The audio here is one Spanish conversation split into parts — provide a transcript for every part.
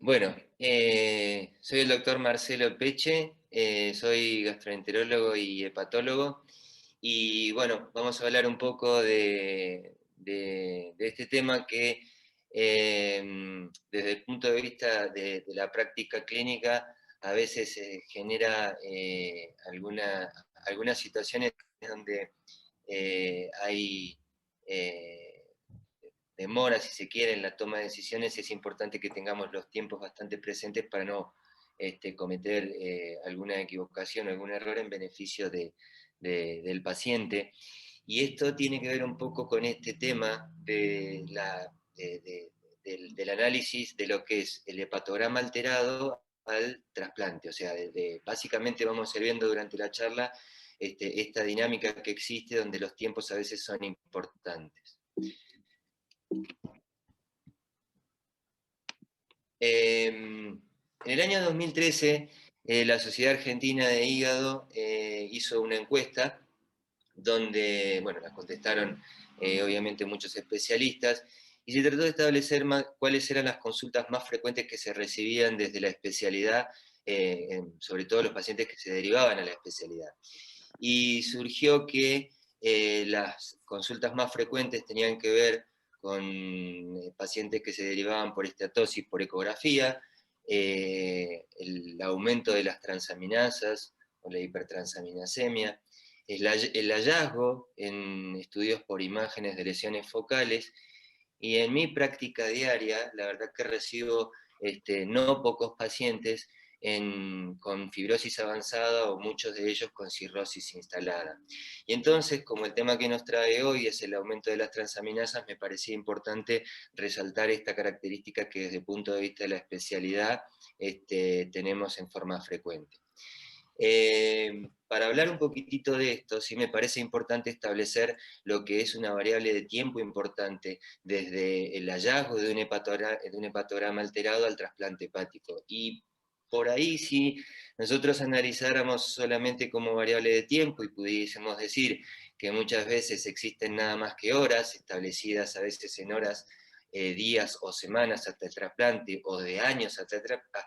Bueno, soy el doctor Marcelo Peche, soy gastroenterólogo y hepatólogo, y bueno, vamos a hablar un poco de este tema que desde el punto de vista de la práctica clínica a veces genera algunas situaciones donde hay eh, demora, si se quiere, en la toma de decisiones. Es importante que tengamos los tiempos bastante presentes para no cometer alguna equivocación o algún error en beneficio del paciente. Y esto tiene que ver un poco con este tema del análisis de lo que es el hepatograma alterado al trasplante. O sea, básicamente vamos a ir viendo durante la charla esta dinámica que existe donde los tiempos a veces son importantes. En el año 2013, la Sociedad Argentina de Hígado hizo una encuesta donde, bueno, la contestaron obviamente muchos especialistas, y se trató de establecer cuáles eran las consultas más frecuentes que se recibían desde la especialidad, sobre todo los pacientes que se derivaban a la especialidad. Y surgió que las consultas más frecuentes tenían que ver con pacientes que se derivaban por esteatosis por ecografía, el aumento de las transaminasas o la hipertransaminasemia, el hallazgo en estudios por imágenes de lesiones focales. Y en mi práctica diaria, la verdad que recibo no pocos pacientes con fibrosis avanzada, o muchos de ellos con cirrosis instalada. Y entonces, como el tema que nos trae hoy es el aumento de las transaminasas, me parecía importante resaltar esta característica que desde el punto de vista de la especialidad tenemos en forma frecuente. Para hablar un poquitito de esto, sí me parece importante establecer lo que es una variable de tiempo importante desde el hallazgo de un hepatograma alterado al trasplante hepático. Y por ahí, si nosotros analizáramos solamente como variable de tiempo y pudiésemos decir que muchas veces existen nada más que horas, establecidas a veces en horas, días o semanas hasta el trasplante, o de años hasta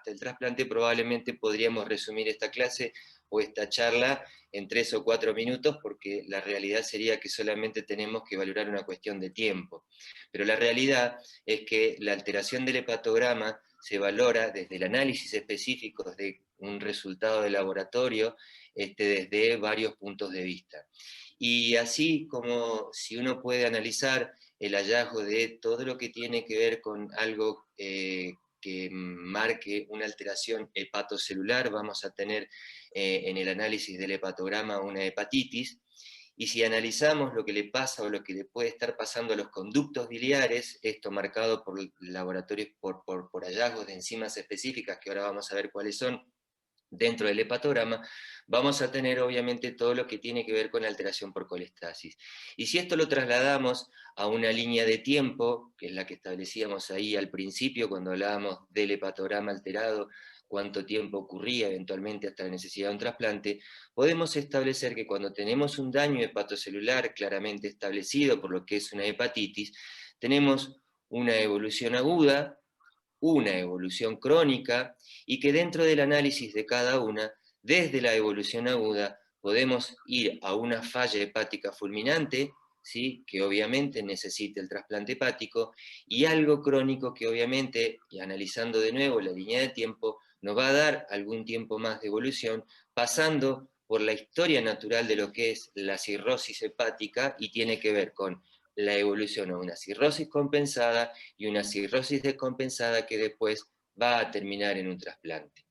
el trasplante, probablemente podríamos resumir esta clase o esta charla en 3 o 4 minutos, porque la realidad sería que solamente tenemos que valorar una cuestión de tiempo. Pero la realidad es que la alteración del hepatograma se valora desde el análisis específico de un resultado de laboratorio, desde varios puntos de vista. Y así como si uno puede analizar el hallazgo de todo lo que tiene que ver con algo que marque una alteración hepatocelular, vamos a tener en el análisis del hepatograma una hepatitis. Y si analizamos lo que le pasa o lo que le puede estar pasando a los conductos biliares, esto marcado por laboratorios, por hallazgos de enzimas específicas, que ahora vamos a ver cuáles son, dentro del hepatograma, vamos a tener obviamente todo lo que tiene que ver con la alteración por colestasis. Y si esto lo trasladamos a una línea de tiempo, que es la que establecíamos ahí al principio cuando hablábamos del hepatograma alterado, cuánto tiempo ocurría eventualmente hasta la necesidad de un trasplante, podemos establecer que cuando tenemos un daño hepatocelular claramente establecido por lo que es una hepatitis, tenemos una evolución aguda, una evolución crónica, y que dentro del análisis de cada una, desde la evolución aguda, podemos ir a una falla hepática fulminante, ¿sí? Que obviamente necesita el trasplante hepático, y algo crónico que obviamente, y analizando de nuevo la línea de tiempo, nos va a dar algún tiempo más de evolución, pasando por la historia natural de lo que es la cirrosis hepática, y tiene que ver con la evolución a una cirrosis compensada y una cirrosis descompensada que después va a terminar en un trasplante.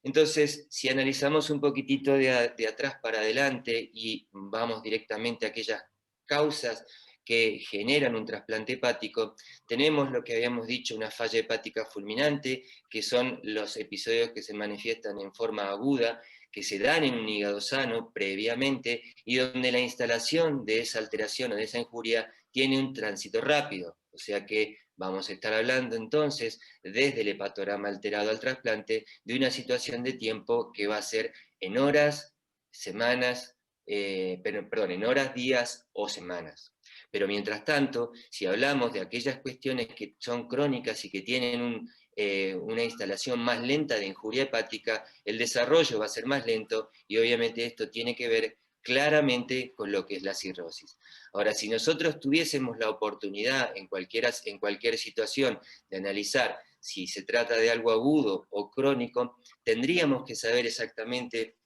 Entonces, si analizamos un poquitito de atrás para adelante y vamos directamente a aquellas causas que generan un trasplante hepático, tenemos lo que habíamos dicho, una falla hepática fulminante, que son los episodios que se manifiestan en forma aguda, que se dan en un hígado sano previamente, y donde la instalación de esa alteración o de esa injuria tiene un tránsito rápido. O sea que vamos a estar hablando entonces, desde el hepatograma alterado al trasplante, de una situación de tiempo que va a ser en horas, semanas, en horas, días o semanas. Pero mientras tanto, si hablamos de aquellas cuestiones que son crónicas y que tienen una instalación más lenta de injuria hepática, el desarrollo va a ser más lento y obviamente esto tiene que ver claramente con lo que es la cirrosis. Ahora, si nosotros tuviésemos la oportunidad en cualquier situación de analizar si se trata de algo agudo o crónico, tendríamos que saber exactamente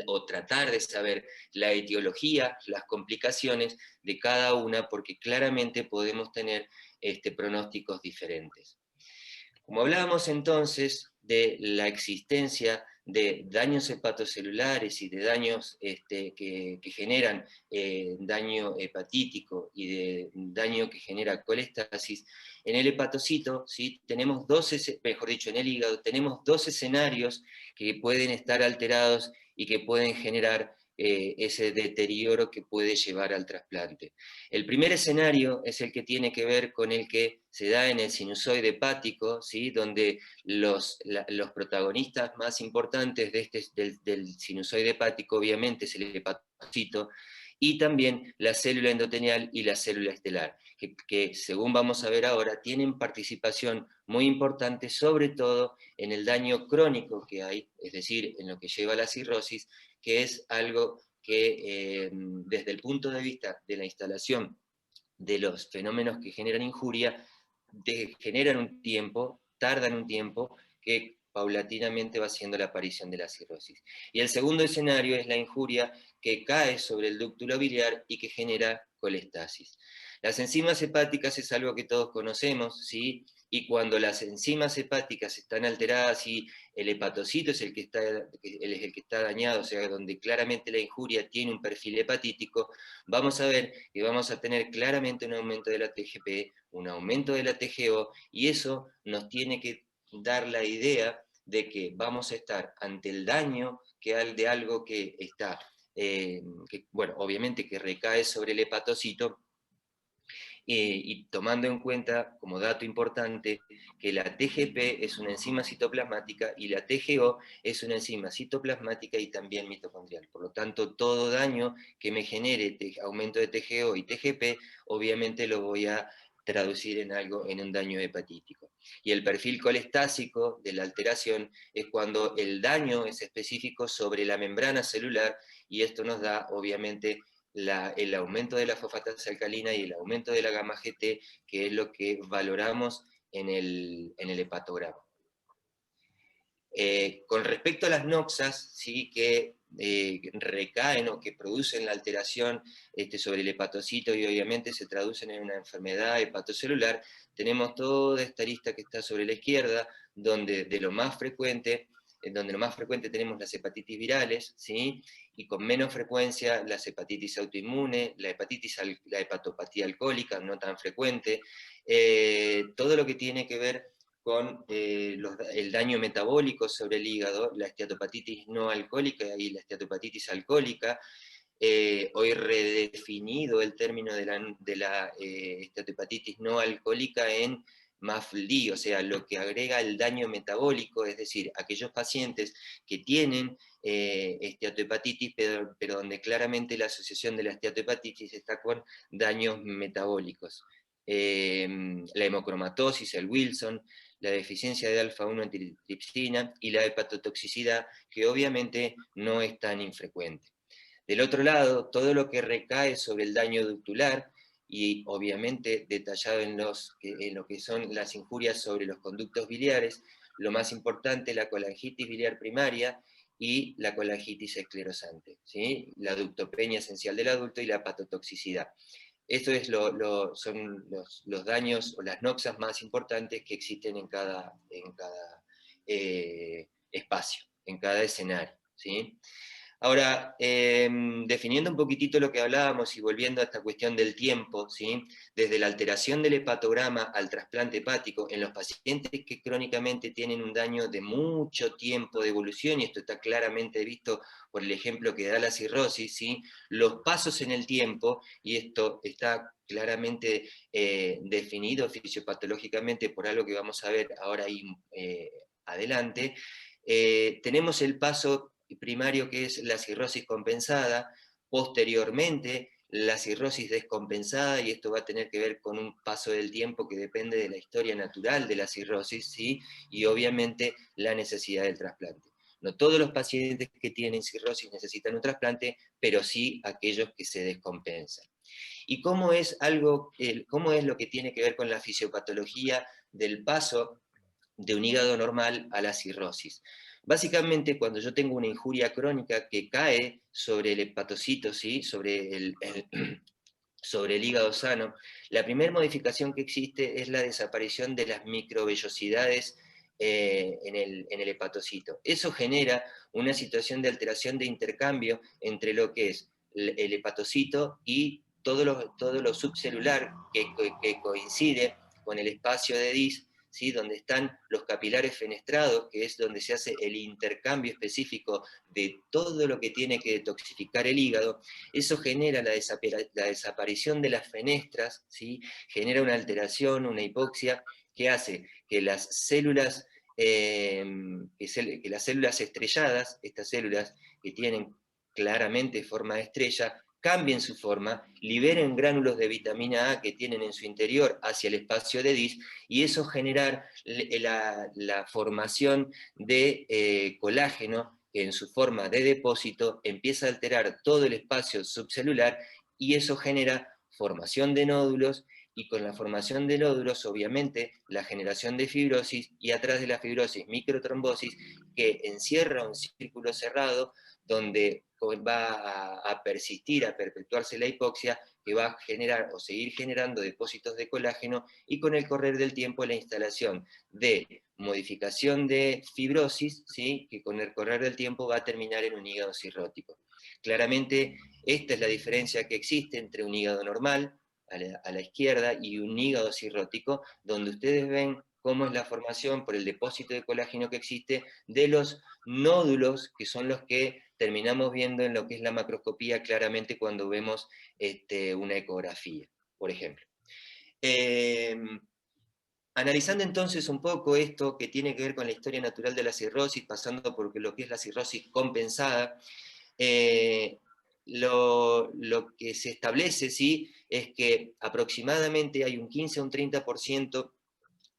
o tratar de saber la etiología, las complicaciones de cada una, porque claramente podemos tener pronósticos diferentes. Como hablábamos entonces de la existencia de daños hepatocelulares y de daños que generan daño hepatítico y de daño que genera colestasis, en el hepatocito, ¿sí? Tenemos mejor dicho, en el hígado, tenemos dos escenarios que pueden estar alterados y que pueden generar ese deterioro que puede llevar al trasplante. El primer escenario es el que tiene que ver con el que se da en el sinusoide hepático, ¿sí? Donde los protagonistas más importantes del sinusoide hepático obviamente es el hepatocito, y también la célula endotelial y la célula estelar, que según vamos a ver ahora, tienen participación muy importante, sobre todo en el daño crónico que hay, es decir, en lo que lleva a la cirrosis, que es algo que desde el punto de vista de la instalación de los fenómenos que generan injuria, generan un tiempo, tardan un tiempo, que paulatinamente va haciendo la aparición de la cirrosis. Y el segundo escenario es la injuria que cae sobre el dúctulo biliar y que genera colestasis. Las enzimas hepáticas es algo que todos conocemos, ¿sí? Y cuando las enzimas hepáticas están alteradas y el hepatocito es el que está dañado, o sea, donde claramente la injuria tiene un perfil hepatítico, vamos a ver que vamos a tener claramente un aumento de la TGP, un aumento de la TGO, y eso nos tiene que dar la idea de que vamos a estar ante el daño de algo que está, bueno, obviamente que recae sobre el hepatocito, y tomando en cuenta como dato importante que la TGP es una enzima citoplasmática y la TGO es una enzima citoplasmática y también mitocondrial. Por lo tanto, todo daño que me genere aumento de TGO y TGP, obviamente lo voy a traducir en algo, en un daño hepatítico. Y el perfil colestásico de la alteración es cuando el daño es específico sobre la membrana celular, y esto nos da, obviamente, el aumento de la fosfatasa alcalina y el aumento de la gamma GT, que es lo que valoramos en el hepatograma. Con respecto a las noxas, sí que recaen o que producen la alteración sobre el hepatocito y obviamente se traducen en una enfermedad hepatocelular, tenemos toda esta lista que está sobre la izquierda, donde lo más frecuente tenemos las hepatitis virales, ¿sí? Y con menos frecuencia las hepatitis autoinmune, la hepatopatía alcohólica, no tan frecuente, todo lo que tiene que ver con el daño metabólico sobre el hígado, la esteatopatitis no alcohólica y la esteatopatitis alcohólica. Hoy redefinido el término de la esteatopatitis no alcohólica en MAFLD, o sea, lo que agrega el daño metabólico, es decir, aquellos pacientes que tienen esteatohepatitis, pero donde claramente la asociación de la esteatohepatitis está con daños metabólicos. La hemocromatosis, el Wilson, la deficiencia de alfa-1 antitripsina y la hepatotoxicidad, que obviamente no es tan infrecuente. Del otro lado, todo lo que recae sobre el daño ductular, y obviamente detallado en lo que son las injurias sobre los conductos biliares, lo más importante, la colangitis biliar primaria y la colangitis esclerosante, ¿sí? La ductopenia esencial del adulto y la hepatotoxicidad. Esto son los daños o las noxas más importantes que existen en cada espacio, en cada escenario, ¿sí? Ahora, definiendo un poquitito lo que hablábamos y volviendo a esta cuestión del tiempo, ¿sí? Desde la alteración del hepatograma al trasplante hepático, en los pacientes que crónicamente tienen un daño de mucho tiempo de evolución, y esto está claramente visto por el ejemplo que da la cirrosis, ¿sí? Los pasos en el tiempo, y esto está claramente definido fisiopatológicamente por algo que vamos a ver ahora ahí adelante, tenemos el paso primario que es la cirrosis compensada, posteriormente la cirrosis descompensada, y esto va a tener que ver con un paso del tiempo que depende de la historia natural de la cirrosis, ¿sí? Y obviamente la necesidad del trasplante. No todos los pacientes que tienen cirrosis necesitan un trasplante, pero sí aquellos que se descompensan. ¿Y cómo es lo que tiene que ver con la fisiopatología del paso de un hígado normal a la cirrosis? Básicamente, cuando yo tengo una injuria crónica que cae sobre el hepatocito, ¿sí? Sobre el hígado sano, la primera modificación que existe es la desaparición de las microvellosidades en el hepatocito. Eso genera una situación de alteración de intercambio entre lo que es el hepatocito y todo lo subcelular que coincide con el espacio de Dis, ¿sí? Donde están los capilares fenestrados, que es donde se hace el intercambio específico de todo lo que tiene que detoxificar el hígado. Eso genera la desaparición de las fenestras, ¿sí? Genera una alteración, una hipoxia, que hace que que las células estrelladas, estas células que tienen claramente forma de estrella, cambien su forma, liberen gránulos de vitamina A que tienen en su interior hacia el espacio de Dis, y eso genera la formación de colágeno, que en su forma de depósito empieza a alterar todo el espacio subcelular, y eso genera formación de nódulos, y con la formación de nódulos, obviamente, la generación de fibrosis, y atrás de la fibrosis, microtrombosis, que encierra un círculo cerrado donde va a persistir, a perpetuarse la hipoxia, que va a generar o seguir generando depósitos de colágeno, y con el correr del tiempo la instalación de modificación de fibrosis, ¿sí? Que con el correr del tiempo va a terminar en un hígado cirrótico. Claramente, esta es la diferencia que existe entre un hígado normal, a la izquierda, y un hígado cirrótico, donde ustedes ven cómo es la formación por el depósito de colágeno que existe de los nódulos, que son los que terminamos viendo en lo que es la macroscopía claramente cuando vemos una ecografía, por ejemplo. Eh, Analizando entonces un poco esto que tiene que ver con la historia natural de la cirrosis, pasando por lo que es la cirrosis compensada, eh, lo que se establece, ¿sí? Es que aproximadamente hay un 15 a un 30%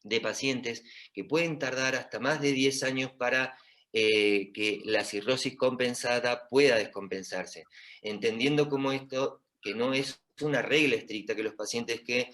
de pacientes que pueden tardar hasta más de 10 años para que la cirrosis compensada pueda descompensarse, entendiendo como esto que no es una regla estricta, que los pacientes que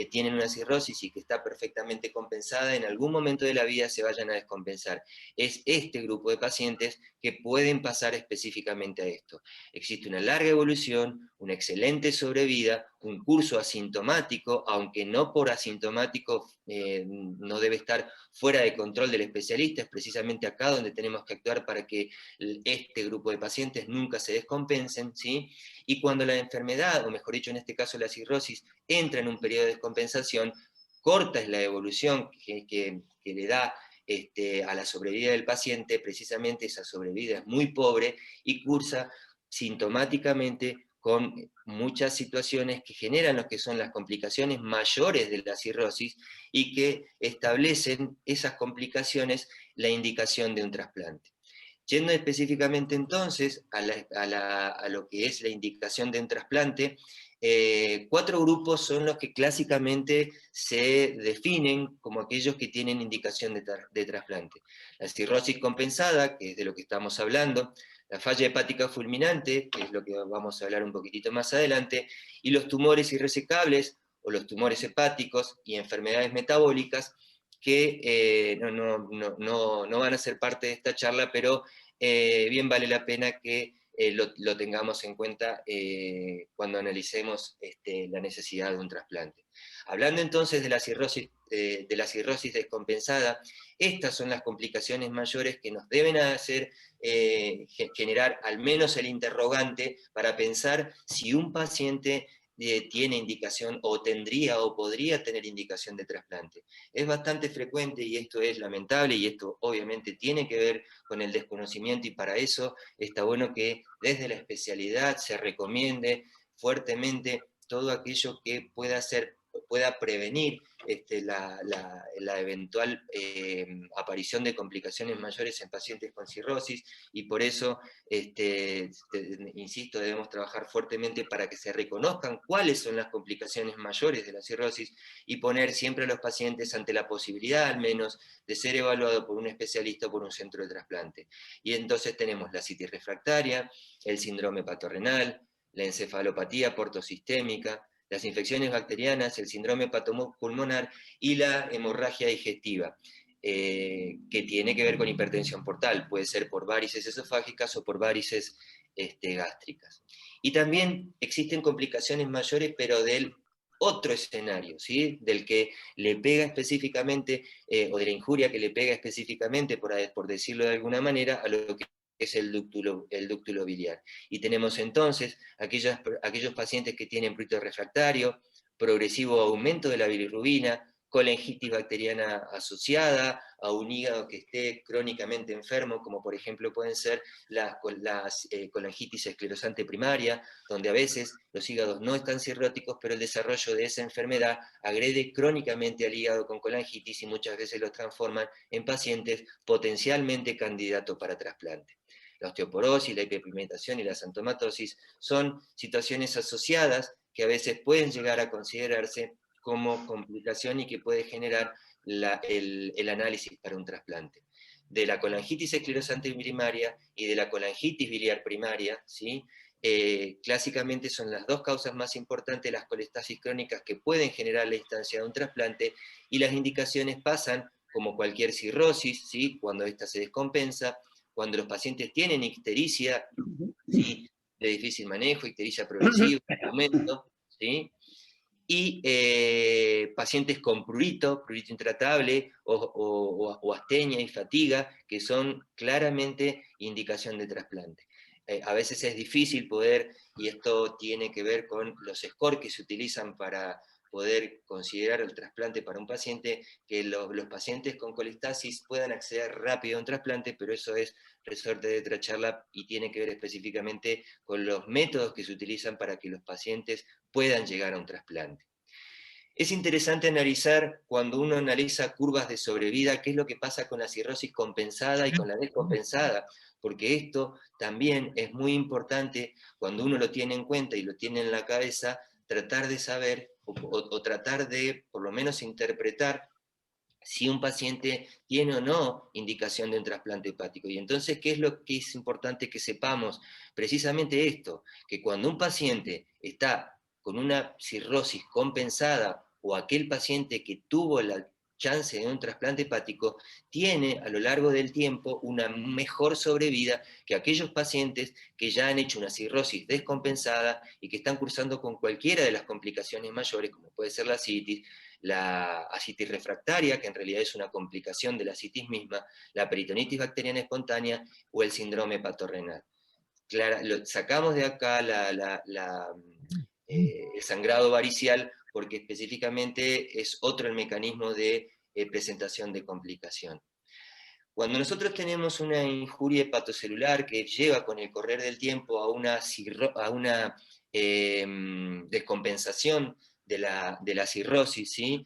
tienen una cirrosis y que está perfectamente compensada, en algún momento de la vida se vayan a descompensar. Es este grupo de pacientes que pueden pasar específicamente a esto. Existe una larga evolución, una excelente sobrevida, un curso asintomático, aunque no por asintomático no debe estar fuera de control del especialista, es precisamente acá donde tenemos que actuar para que este grupo de pacientes nunca se descompensen, ¿sí? Y cuando la enfermedad, o mejor dicho en este caso la cirrosis, entra en un periodo de descompensación, corta es la evolución que le da a la sobrevida del paciente, precisamente esa sobrevida es muy pobre y cursa sintomáticamente con muchas situaciones que generan lo que son las complicaciones mayores de la cirrosis, y que establecen esas complicaciones la indicación de un trasplante. Yendo específicamente entonces a lo que es la indicación de un trasplante, 4 grupos son los que clásicamente se definen como aquellos que tienen indicación de trasplante. La cirrosis compensada, que es de lo que estamos hablando, la falla hepática fulminante, que es lo que vamos a hablar un poquitito más adelante, y los tumores irresecables, o los tumores hepáticos y enfermedades metabólicas, que no van a ser parte de esta charla, pero bien vale la pena que lo tengamos en cuenta cuando analicemos la necesidad de un trasplante. Hablando entonces de la cirrosis descompensada, estas son las complicaciones mayores que nos deben hacer generar al menos el interrogante para pensar si un paciente tiene indicación, o tendría o podría tener indicación de trasplante. Es bastante frecuente, y esto es lamentable, y esto obviamente tiene que ver con el desconocimiento, y para eso está bueno que desde la especialidad se recomiende fuertemente todo aquello que pueda ser pueda prevenir la eventual aparición de complicaciones mayores en pacientes con cirrosis, y por eso, insisto, debemos trabajar fuertemente para que se reconozcan cuáles son las complicaciones mayores de la cirrosis, y poner siempre a los pacientes ante la posibilidad, al menos, de ser evaluado por un especialista o por un centro de trasplante. Y entonces tenemos la citis refractaria, el síndrome patorrenal, la encefalopatía portosistémica, las infecciones bacterianas, el síndrome hepatopulmonar y la hemorragia digestiva, que tiene que ver con hipertensión portal, puede ser por varices esofágicas o por varices gástricas. Y también existen complicaciones mayores, pero del otro escenario, ¿sí? Del que le pega específicamente, o de la injuria que le pega específicamente, por decirlo de alguna manera, a lo que es el dúctulo biliar. Y tenemos entonces aquellos pacientes que tienen prurito refractario, progresivo aumento de la bilirrubina, colangitis bacteriana asociada a un hígado que esté crónicamente enfermo, como por ejemplo pueden ser las colangitis esclerosante primaria, donde a veces los hígados no están cirróticos, pero el desarrollo de esa enfermedad agrede crónicamente al hígado con colangitis y muchas veces los transforman en pacientes potencialmente candidatos para trasplante. La osteoporosis, la hiperpigmentación y la xantomatosis son situaciones asociadas que a veces pueden llegar a considerarse como complicación y que puede generar el análisis para un trasplante. De la colangitis esclerosante primaria y de la colangitis biliar primaria, ¿sí? Clásicamente son las dos causas más importantes de las colestasis crónicas que pueden generar la instancia de un trasplante, y las indicaciones pasan como cualquier cirrosis, ¿sí? Cuando ésta se descompensa, cuando los pacientes tienen ictericia, ¿sí? De difícil manejo, ictericia progresiva, aumento, ¿sí? Y pacientes con prurito intratable o astenia y fatiga, que son claramente indicación de trasplante. A veces es difícil poder, y esto tiene que ver con los scores que se utilizan para poder considerar el trasplante para un paciente, que los pacientes con colestasis puedan acceder rápido a un trasplante, pero eso es resorte de otra charla y tiene que ver específicamente con los métodos que se utilizan para que los pacientes puedan llegar a un trasplante. Es interesante analizar, cuando uno analiza curvas de sobrevida, qué es lo que pasa con la cirrosis compensada y con la descompensada, porque esto también es muy importante cuando uno lo tiene en cuenta y lo tiene en la cabeza, tratar de saber o tratar de, por lo menos, interpretar si un paciente tiene o no indicación de un trasplante hepático. Y entonces, ¿qué es lo que es importante que sepamos? Precisamente esto, que cuando un paciente está con una cirrosis compensada, o aquel paciente que tuvo la chance de un trasplante hepático, tiene a lo largo del tiempo una mejor sobrevida que aquellos pacientes que ya han hecho una cirrosis descompensada y que están cursando con cualquiera de las complicaciones mayores, como puede ser la citis, la asitis refractaria, que en realidad es una complicación de la asitis misma, la peritonitis bacteriana espontánea o el síndrome patorrenal. Sacamos de acá el sangrado varicial porque específicamente es otro el mecanismo de presentación de complicación. Cuando nosotros tenemos una injuria hepatocelular que lleva con el correr del tiempo a una descompensación de la cirrosis, ¿sí?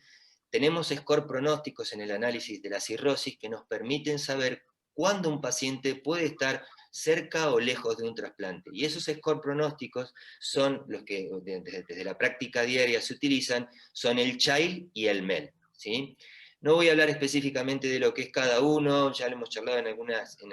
Tenemos score pronósticos en el análisis de la cirrosis que nos permiten saber cuándo un paciente puede estar cerca o lejos de un trasplante. Y esos score pronósticos son los que desde la práctica diaria se utilizan, son el CHILD y el MEL, ¿sí? No voy a hablar específicamente de lo que es cada uno, ya lo hemos charlado en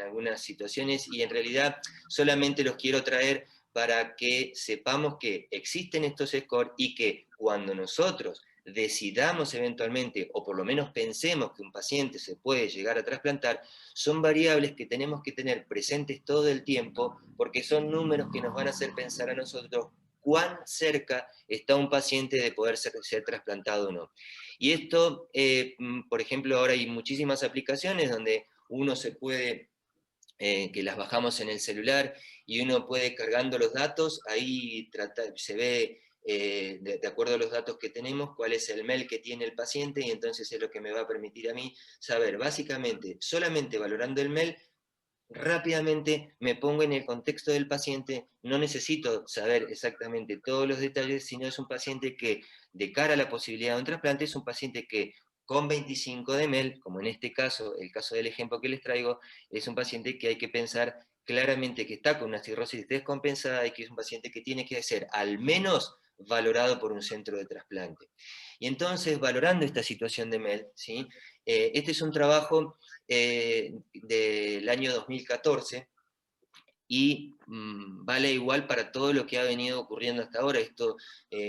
algunas situaciones, y en realidad solamente los quiero traer para que sepamos que existen estos scores y que cuando nosotros decidamos eventualmente, o por lo menos pensemos que un paciente se puede llegar a trasplantar, son variables que tenemos que tener presentes todo el tiempo, porque son números que nos van a hacer pensar a nosotros cuán cerca está un paciente de poder ser trasplantado o no. Y esto, por ejemplo, ahora hay muchísimas aplicaciones donde uno se puede, que las bajamos en el celular, y uno puede, cargando los datos, ahí se ve, de acuerdo a los datos que tenemos, cuál es el MEL que tiene el paciente, y entonces es lo que me va a permitir a mí saber, básicamente, solamente valorando el MEL, rápidamente me pongo en el contexto del paciente, no necesito saber exactamente todos los detalles, sino es un paciente que, de cara a la posibilidad de un trasplante, es un paciente que con 25 de ml, como en este caso, el caso del ejemplo que les traigo, es un paciente que hay que pensar claramente que está con una cirrosis descompensada y que es un paciente que tiene que ser al menos valorado por un centro de trasplante. Y entonces, valorando esta situación de MEL, ¿sí? Este es un trabajo del año 2014, y vale igual para todo lo que ha venido ocurriendo hasta ahora. Esto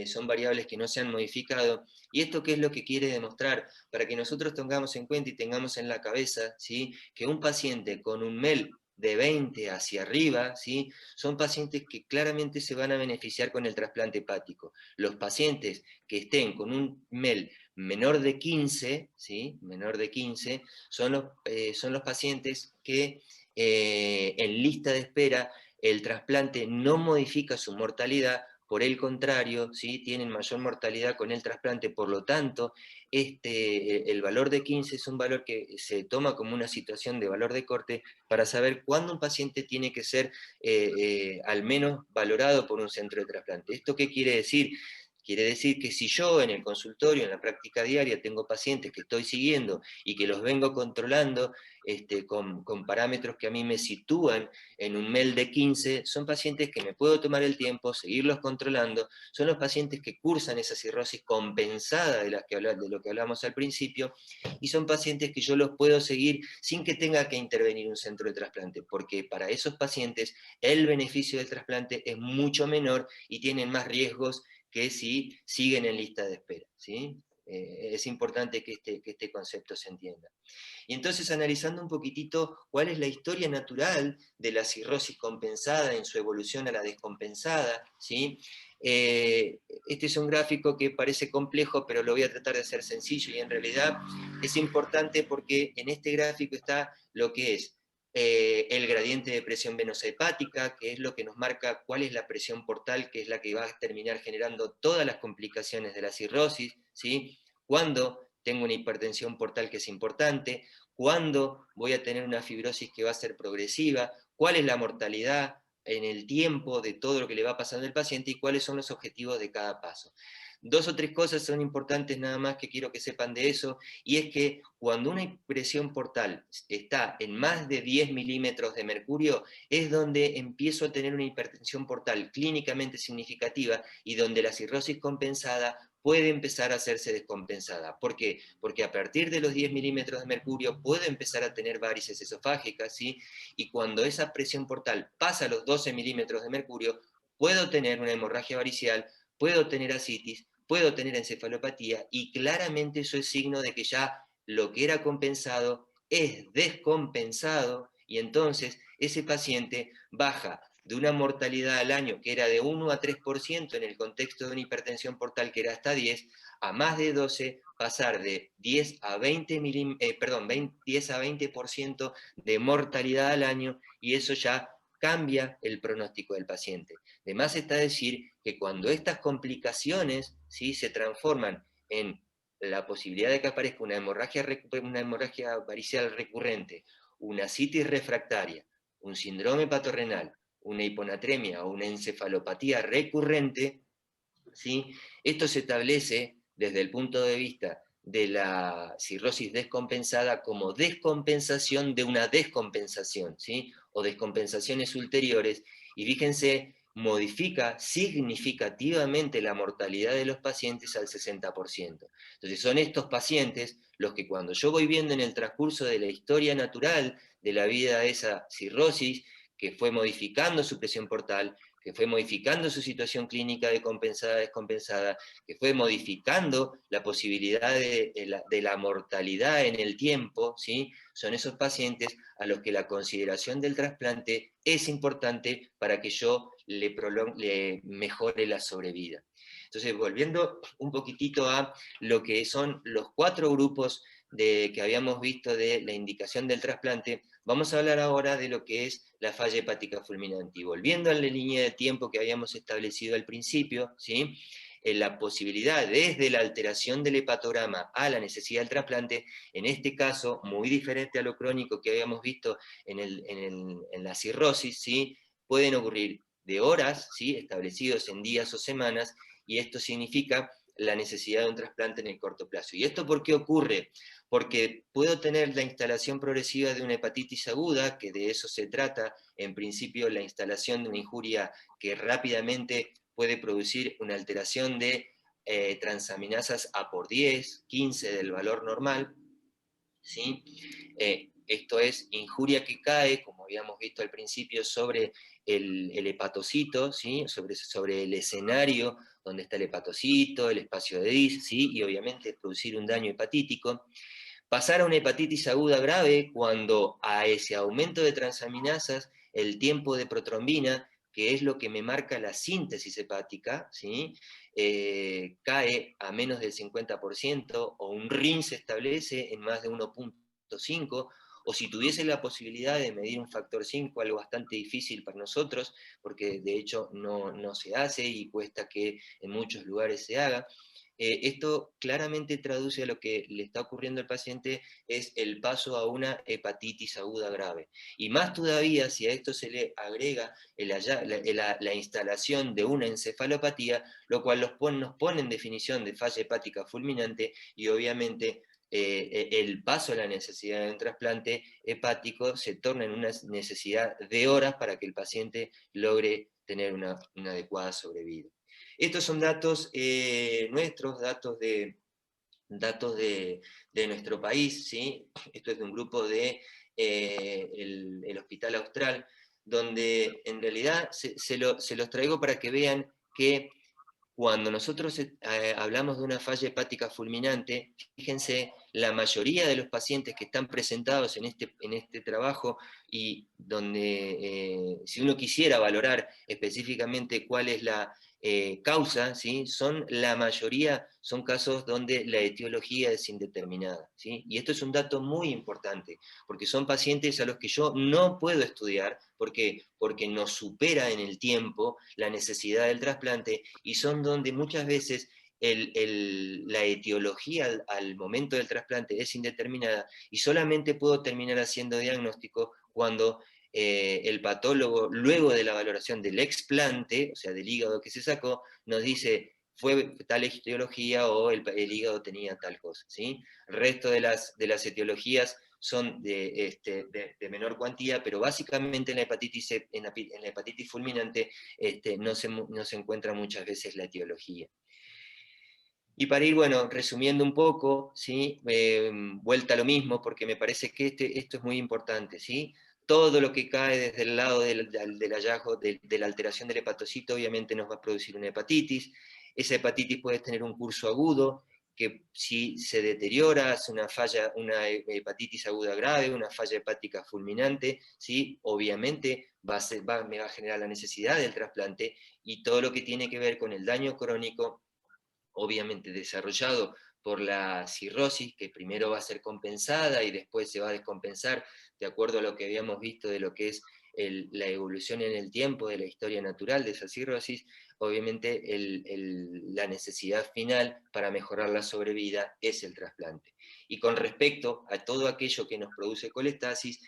son variables que no se han modificado. ¿Y esto qué es lo que quiere demostrar? Para que nosotros tengamos en cuenta y tengamos en la cabeza, ¿sí?, que un paciente con un MEL de 20 hacia arriba, ¿sí?, son pacientes que claramente se van a beneficiar con el trasplante hepático. Los pacientes que estén con un MEL menor de 15, ¿sí?, menor de 15, son los pacientes que en lista de espera, el trasplante no modifica su mortalidad, por el contrario, ¿sí?, tienen mayor mortalidad con el trasplante, por lo tanto, el valor de 15 es un valor que se toma como una situación de valor de corte para saber cuándo un paciente tiene que ser al menos valorado por un centro de trasplante. ¿Esto qué quiere decir? Quiere decir que si yo en el consultorio, en la práctica diaria, tengo pacientes que estoy siguiendo y que los vengo controlando, con parámetros que a mí me sitúan en un MEL de 15, son pacientes que me puedo tomar el tiempo, seguirlos controlando, son los pacientes que cursan esa cirrosis compensada de lo que hablamos al principio, y son pacientes que yo los puedo seguir sin que tenga que intervenir un centro de trasplante, porque para esos pacientes el beneficio del trasplante es mucho menor y tienen más riesgos que si siguen en lista de espera, ¿sí? Es importante que este concepto se entienda. Y entonces, analizando un poquitito cuál es la historia natural de la cirrosis compensada en su evolución a la descompensada, ¿sí? Este es un gráfico que parece complejo, pero lo voy a tratar de hacer sencillo, y en realidad es importante porque en este gráfico está lo que es el gradiente de presión venosa hepática, que es lo que nos marca cuál es la presión portal, que es la que va a terminar generando todas las complicaciones de la cirrosis, ¿sí? Cuando tengo una hipertensión portal, que es importante, cuándo voy a tener una fibrosis que va a ser progresiva, cuál es la mortalidad en el tiempo de todo lo que le va pasando al paciente y cuáles son los objetivos de cada paso. Dos o tres cosas son importantes nada más que quiero que sepan de eso, y es que cuando una presión portal está en más de 10 milímetros de mercurio, es donde empiezo a tener una hipertensión portal clínicamente significativa y donde la cirrosis compensada puede empezar a hacerse descompensada. ¿Por qué? Porque a partir de los 10 milímetros de mercurio puedo empezar a tener varices esofágicas, ¿sí? Y cuando esa presión portal pasa a los 12 milímetros de mercurio, puedo tener una hemorragia varicial, puedo tener ascitis, puedo tener encefalopatía, y claramente eso es signo de que ya lo que era compensado es descompensado, y entonces ese paciente baja de una mortalidad al año que era de 1 a 3% en el contexto de una hipertensión portal que era hasta 10, a más de 12, pasar de 10 a 10 a 20% de mortalidad al año, y eso ya cambia el pronóstico del paciente. Además está decir que cuando estas complicaciones, ¿sí?, se transforman en la posibilidad de que aparezca una hemorragia varicial recurrente, una citis refractaria, un síndrome patorrenal, una hiponatremia o una encefalopatía recurrente, ¿sí?, esto se establece desde el punto de vista de la cirrosis descompensada como descompensación de una descompensación, ¿sí?, o descompensaciones ulteriores, y fíjense, modifica significativamente la mortalidad de los pacientes al 60%. Entonces son estos pacientes los que, cuando yo voy viendo en el transcurso de la historia natural de la vida de esa cirrosis, que fue modificando su presión portal, que fue modificando su situación clínica de compensada a descompensada, que fue modificando la posibilidad de la mortalidad en el tiempo, ¿sí?, son esos pacientes a los que la consideración del trasplante es importante para que yo le mejore la sobrevida. Entonces, volviendo un poquitito a lo que son los 4 grupos que habíamos visto de la indicación del trasplante, vamos a hablar ahora de lo que es la falla hepática fulminante. Y volviendo a la línea de tiempo que habíamos establecido al principio, ¿sí?, la posibilidad desde la alteración del hepatograma a la necesidad del trasplante, en este caso, muy diferente a lo crónico que habíamos visto en la cirrosis, ¿sí? Pueden ocurrir de horas, ¿sí? Establecidos en días o semanas, y esto significa la necesidad de un trasplante en el corto plazo. ¿Y esto por qué ocurre? Porque puedo tener la instalación progresiva de una hepatitis aguda, que de eso se trata, en principio la instalación de una injuria que rápidamente puede producir una alteración de transaminasas A por 10, 15 del valor normal, ¿sí? Esto es injuria que cae, como habíamos visto al principio, sobre el hepatocito, ¿sí? sobre el escenario donde está el hepatocito, el espacio de DIS, ¿sí? Y obviamente producir un daño hepatítico. Pasar a una hepatitis aguda grave cuando a ese aumento de transaminasas, el tiempo de protrombina, que es lo que me marca la síntesis hepática, ¿sí? Cae a menos del 50%, o un RIN se establece en más de 1,5, o si tuviese la posibilidad de medir un factor 5, algo bastante difícil para nosotros, porque de hecho no se hace y cuesta que en muchos lugares se haga. Esto claramente traduce a lo que le está ocurriendo al paciente, es el paso a una hepatitis aguda grave. Y más todavía si a esto se le agrega la instalación de una encefalopatía, lo cual nos pone en definición de falla hepática fulminante, y obviamente el paso a la necesidad de un trasplante hepático se torna en una necesidad de horas para que el paciente logre tener una adecuada sobrevida. Estos son datos nuestros, datos de nuestro país, ¿sí? Esto es de un grupo de el Hospital Austral, donde en realidad se los traigo para que vean que cuando nosotros hablamos de una falla hepática fulminante, fíjense, la mayoría de los pacientes que están presentados en este trabajo, y donde si uno quisiera valorar específicamente cuál es la causa, ¿sí? La mayoría son casos donde la etiología es indeterminada, ¿sí? Y esto es un dato muy importante, porque son pacientes a los que yo no puedo estudiar, porque nos supera en el tiempo la necesidad del trasplante, y son donde muchas veces la etiología al momento del trasplante es indeterminada, y solamente puedo terminar haciendo diagnóstico cuando el patólogo, luego de la valoración del explante, o sea, del hígado que se sacó, nos dice fue tal etiología, o el hígado tenía tal cosa, ¿sí? El resto de las etiologías son de menor cuantía, pero básicamente en la hepatitis fulminante no se encuentra muchas veces la etiología. Y para ir, bueno, resumiendo un poco, ¿sí? Vuelta a lo mismo, porque me parece que esto es muy importante, ¿sí? Todo lo que cae desde el lado del hallazgo, de la alteración del hepatocito, obviamente nos va a producir una hepatitis. Esa hepatitis puede tener un curso agudo, que si se deteriora, hace una hepatitis aguda grave, una falla hepática fulminante, ¿sí? Obviamente me va a generar la necesidad del trasplante, y todo lo que tiene que ver con el daño crónico, obviamente desarrollado por la cirrosis, que primero va a ser compensada y después se va a descompensar, de acuerdo a lo que habíamos visto de lo que es la evolución en el tiempo de la historia natural de esa cirrosis. Obviamente la necesidad final para mejorar la sobrevida es el trasplante. Y con respecto a todo aquello que nos produce colestasis,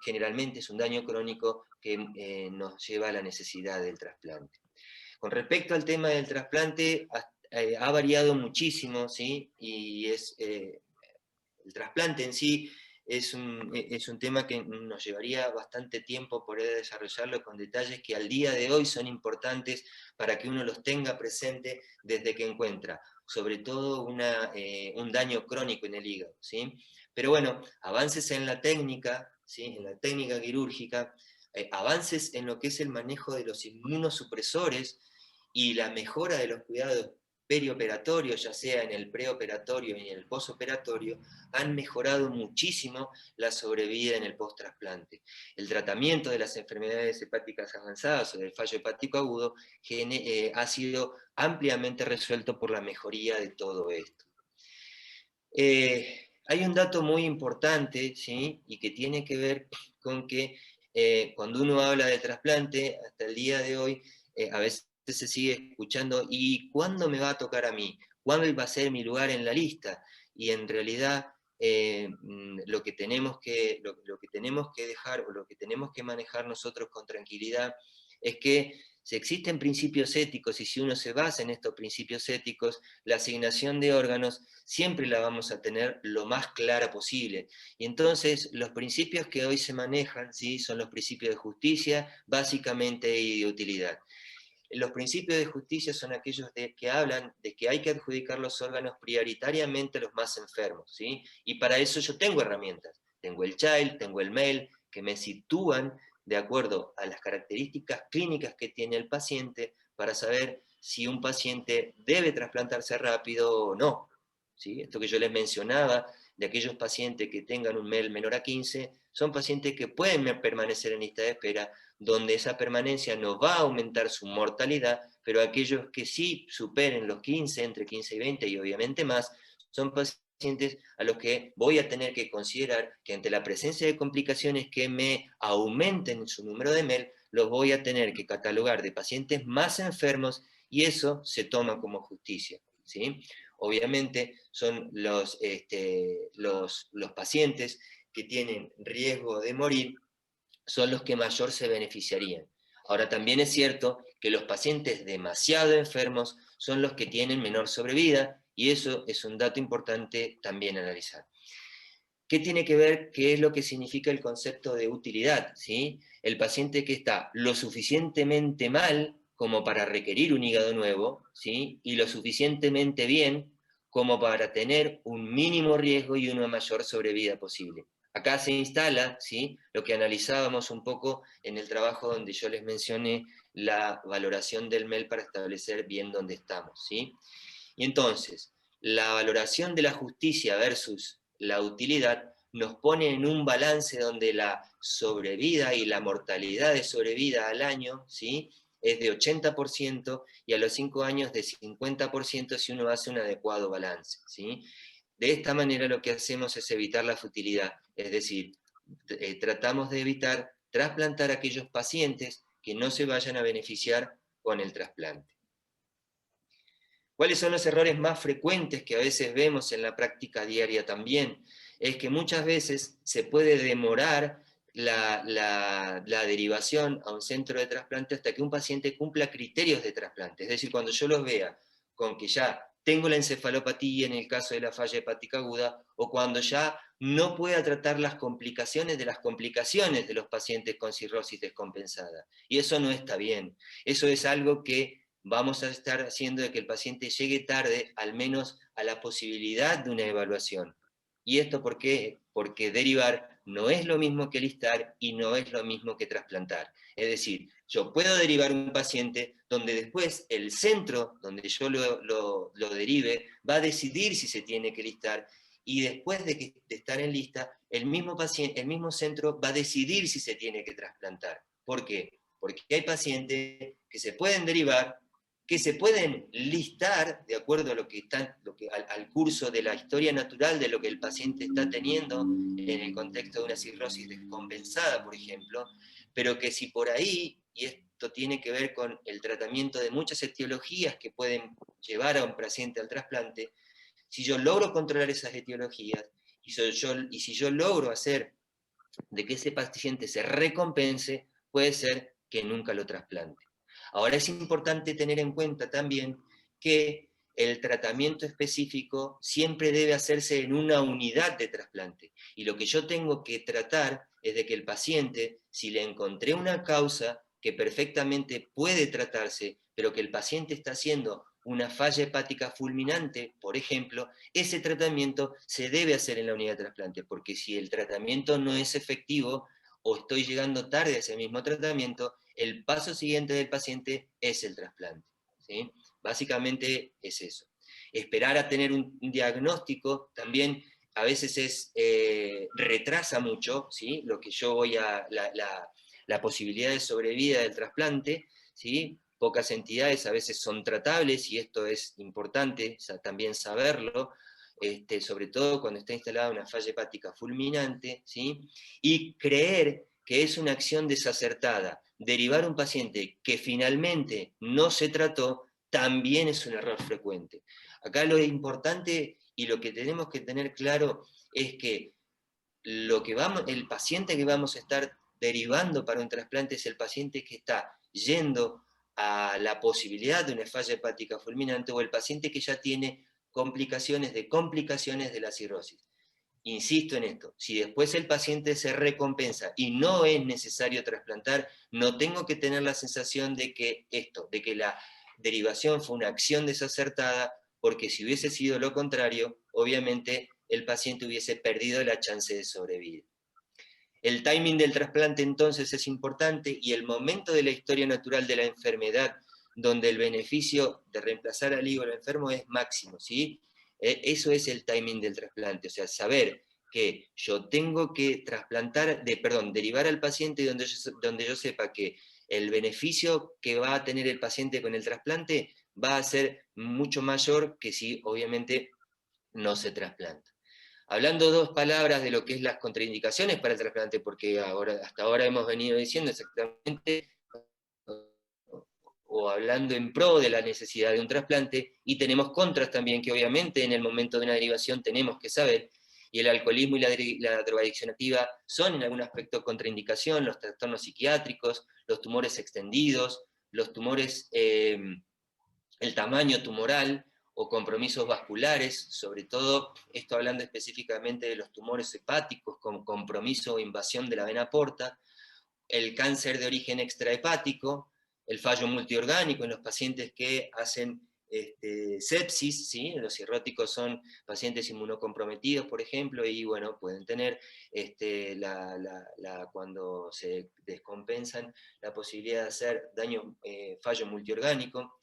generalmente es un daño crónico que nos lleva a la necesidad del trasplante. Con respecto al tema del trasplante, ha variado muchísimo, ¿sí? Y el trasplante en sí es un tema que nos llevaría bastante tiempo poder desarrollarlo con detalles que al día de hoy son importantes para que uno los tenga presente desde que encuentra, sobre todo un daño crónico en el hígado, ¿sí? Pero bueno, avances en la técnica, ¿sí? En la técnica quirúrgica, avances en lo que es el manejo de los inmunosupresores y la mejora de los cuidados perioperatorios, ya sea en el preoperatorio y en el posoperatorio, han mejorado muchísimo la sobrevida en el post-trasplante. El tratamiento de las enfermedades hepáticas avanzadas o del fallo hepático agudo ha sido ampliamente resuelto por la mejoría de todo esto. Hay un dato muy importante, ¿sí? Y que tiene que ver con que cuando uno habla de trasplante, hasta el día de hoy, a veces se sigue escuchando, ¿y cuándo me va a tocar a mí? ¿Cuándo va a ser mi lugar en la lista? Y en realidad lo que tenemos que tenemos que dejar, o lo que tenemos que manejar nosotros con tranquilidad, es que si existen principios éticos, y si uno se basa en estos principios éticos, la asignación de órganos siempre la vamos a tener lo más clara posible. Y entonces los principios que hoy se manejan, ¿sí?, son los principios de justicia, básicamente, y de utilidad. Los principios de justicia son aquellos que hablan de que hay que adjudicar los órganos prioritariamente a los más enfermos, ¿sí? Y para eso yo tengo herramientas. Tengo el child, tengo el male, que me sitúan de acuerdo a las características clínicas que tiene el paciente para saber si un paciente debe trasplantarse rápido o no, ¿sí? Esto que yo les mencionaba, de aquellos pacientes que tengan un MEL menor a 15, son pacientes que pueden permanecer en lista de espera, donde esa permanencia no va a aumentar su mortalidad, pero aquellos que sí superen los 15, entre 15 y 20 y obviamente más, son pacientes a los que voy a tener que considerar que ante la presencia de complicaciones que me aumenten su número de MEL, los voy a tener que catalogar de pacientes más enfermos, y eso se toma como justicia, ¿sí? Obviamente son los pacientes que tienen riesgo de morir, son los que mayor se beneficiarían. Ahora, también es cierto que los pacientes demasiado enfermos son los que tienen menor sobrevida, y eso es un dato importante también analizar. ¿Qué tiene que ver? ¿Qué es lo que significa el concepto de utilidad? ¿Sí? El paciente que está lo suficientemente mal como para requerir un hígado nuevo, ¿sí?, y lo suficientemente bien como para tener un mínimo riesgo y una mayor sobrevida posible. Acá se instala, ¿sí?, lo que analizábamos un poco en el trabajo donde yo les mencioné la valoración del MEL para establecer bien dónde estamos, ¿sí? Y entonces, la valoración de la justicia versus la utilidad nos pone en un balance donde la sobrevida y la mortalidad de sobrevida al año, ¿sí?, es de 80%, y a los 5 años de 50% si uno hace un adecuado balance, ¿sí? De esta manera lo que hacemos es evitar la futilidad, es decir, tratamos de evitar trasplantar a aquellos pacientes que no se vayan a beneficiar con el trasplante. ¿Cuáles son los errores más frecuentes que a veces vemos en la práctica diaria también? Es que muchas veces se puede demorar la derivación a un centro de trasplante hasta que un paciente cumpla criterios de trasplante. Es decir, cuando yo los vea con que ya tengo la encefalopatía en el caso de la falla hepática aguda, o cuando ya no pueda tratar las complicaciones de los pacientes con cirrosis descompensada. Y eso no está bien. Eso es algo que vamos a estar haciendo de que el paciente llegue tarde, al menos a la posibilidad de una evaluación. ¿Y esto por qué? Porque derivar no es lo mismo que listar y no es lo mismo que trasplantar. Es decir, yo puedo derivar un paciente donde después el centro donde yo lo derive va a decidir si se tiene que listar, y después de estar en lista, el mismo paciente, el mismo centro va a decidir si se tiene que trasplantar. ¿Por qué? Porque hay pacientes que se pueden derivar, que se pueden listar de acuerdo a al curso de la historia natural de lo que el paciente está teniendo en el contexto de una cirrosis descompensada, por ejemplo, pero que si por ahí, y esto tiene que ver con el tratamiento de muchas etiologías que pueden llevar a un paciente al trasplante, si yo logro controlar esas etiologías, y si yo logro hacer de que ese paciente se recompense, puede ser que nunca lo trasplante. Ahora es importante tener en cuenta también que el tratamiento específico siempre debe hacerse en una unidad de trasplante. Y lo que yo tengo que tratar es de que el paciente, si le encontré una causa que perfectamente puede tratarse, pero que el paciente está haciendo una falla hepática fulminante, por ejemplo, ese tratamiento se debe hacer en la unidad de trasplante, porque si el tratamiento no es efectivo o estoy llegando tarde a ese mismo tratamiento, el paso siguiente del paciente es el trasplante, ¿sí? Básicamente es eso. Esperar a tener un diagnóstico también a veces retrasa mucho, ¿sí?, lo que yo voy a, la posibilidad de sobrevida del trasplante, ¿sí? Pocas entidades a veces son tratables, y esto es importante también saberlo, sobre todo cuando está instalada una falla hepática fulminante, ¿sí? Y creer que es una acción desacertada. Derivar un paciente que finalmente no se trató también es un error frecuente. Acá lo importante y lo que tenemos que tener claro es que el paciente que vamos a estar derivando para un trasplante es el paciente que está yendo a la posibilidad de una falla hepática fulminante o el paciente que ya tiene complicaciones de la cirrosis. Insisto en esto, si después el paciente se recompensa y no es necesario trasplantar, no tengo que tener la sensación de que la derivación fue una acción desacertada, porque si hubiese sido lo contrario, obviamente el paciente hubiese perdido la chance de sobrevivir. El timing del trasplante entonces es importante y el momento de la historia natural de la enfermedad donde el beneficio de reemplazar al hígado enfermo es máximo, ¿sí? Eso es el timing del trasplante, o sea, saber que yo tengo que derivar al paciente donde yo sepa que el beneficio que va a tener el paciente con el trasplante va a ser mucho mayor que si obviamente no se trasplanta. Hablando dos palabras de lo que es las contraindicaciones para el trasplante, porque hasta ahora hemos venido diciendo exactamente o hablando en pro de la necesidad de un trasplante, y tenemos contras también que obviamente en el momento de una derivación tenemos que saber, y el alcoholismo y la drogadicción activa son en algún aspecto contraindicación, los trastornos psiquiátricos, los tumores extendidos, los tumores, el tamaño tumoral, o compromisos vasculares, sobre todo esto hablando específicamente de los tumores hepáticos con compromiso o invasión de la vena porta, el cáncer de origen extrahepático, el fallo multiorgánico en los pacientes que hacen sepsis, ¿sí? Los cirróticos son pacientes inmunocomprometidos, por ejemplo, y bueno, pueden tener cuando se descompensan la posibilidad de hacer fallo multiorgánico,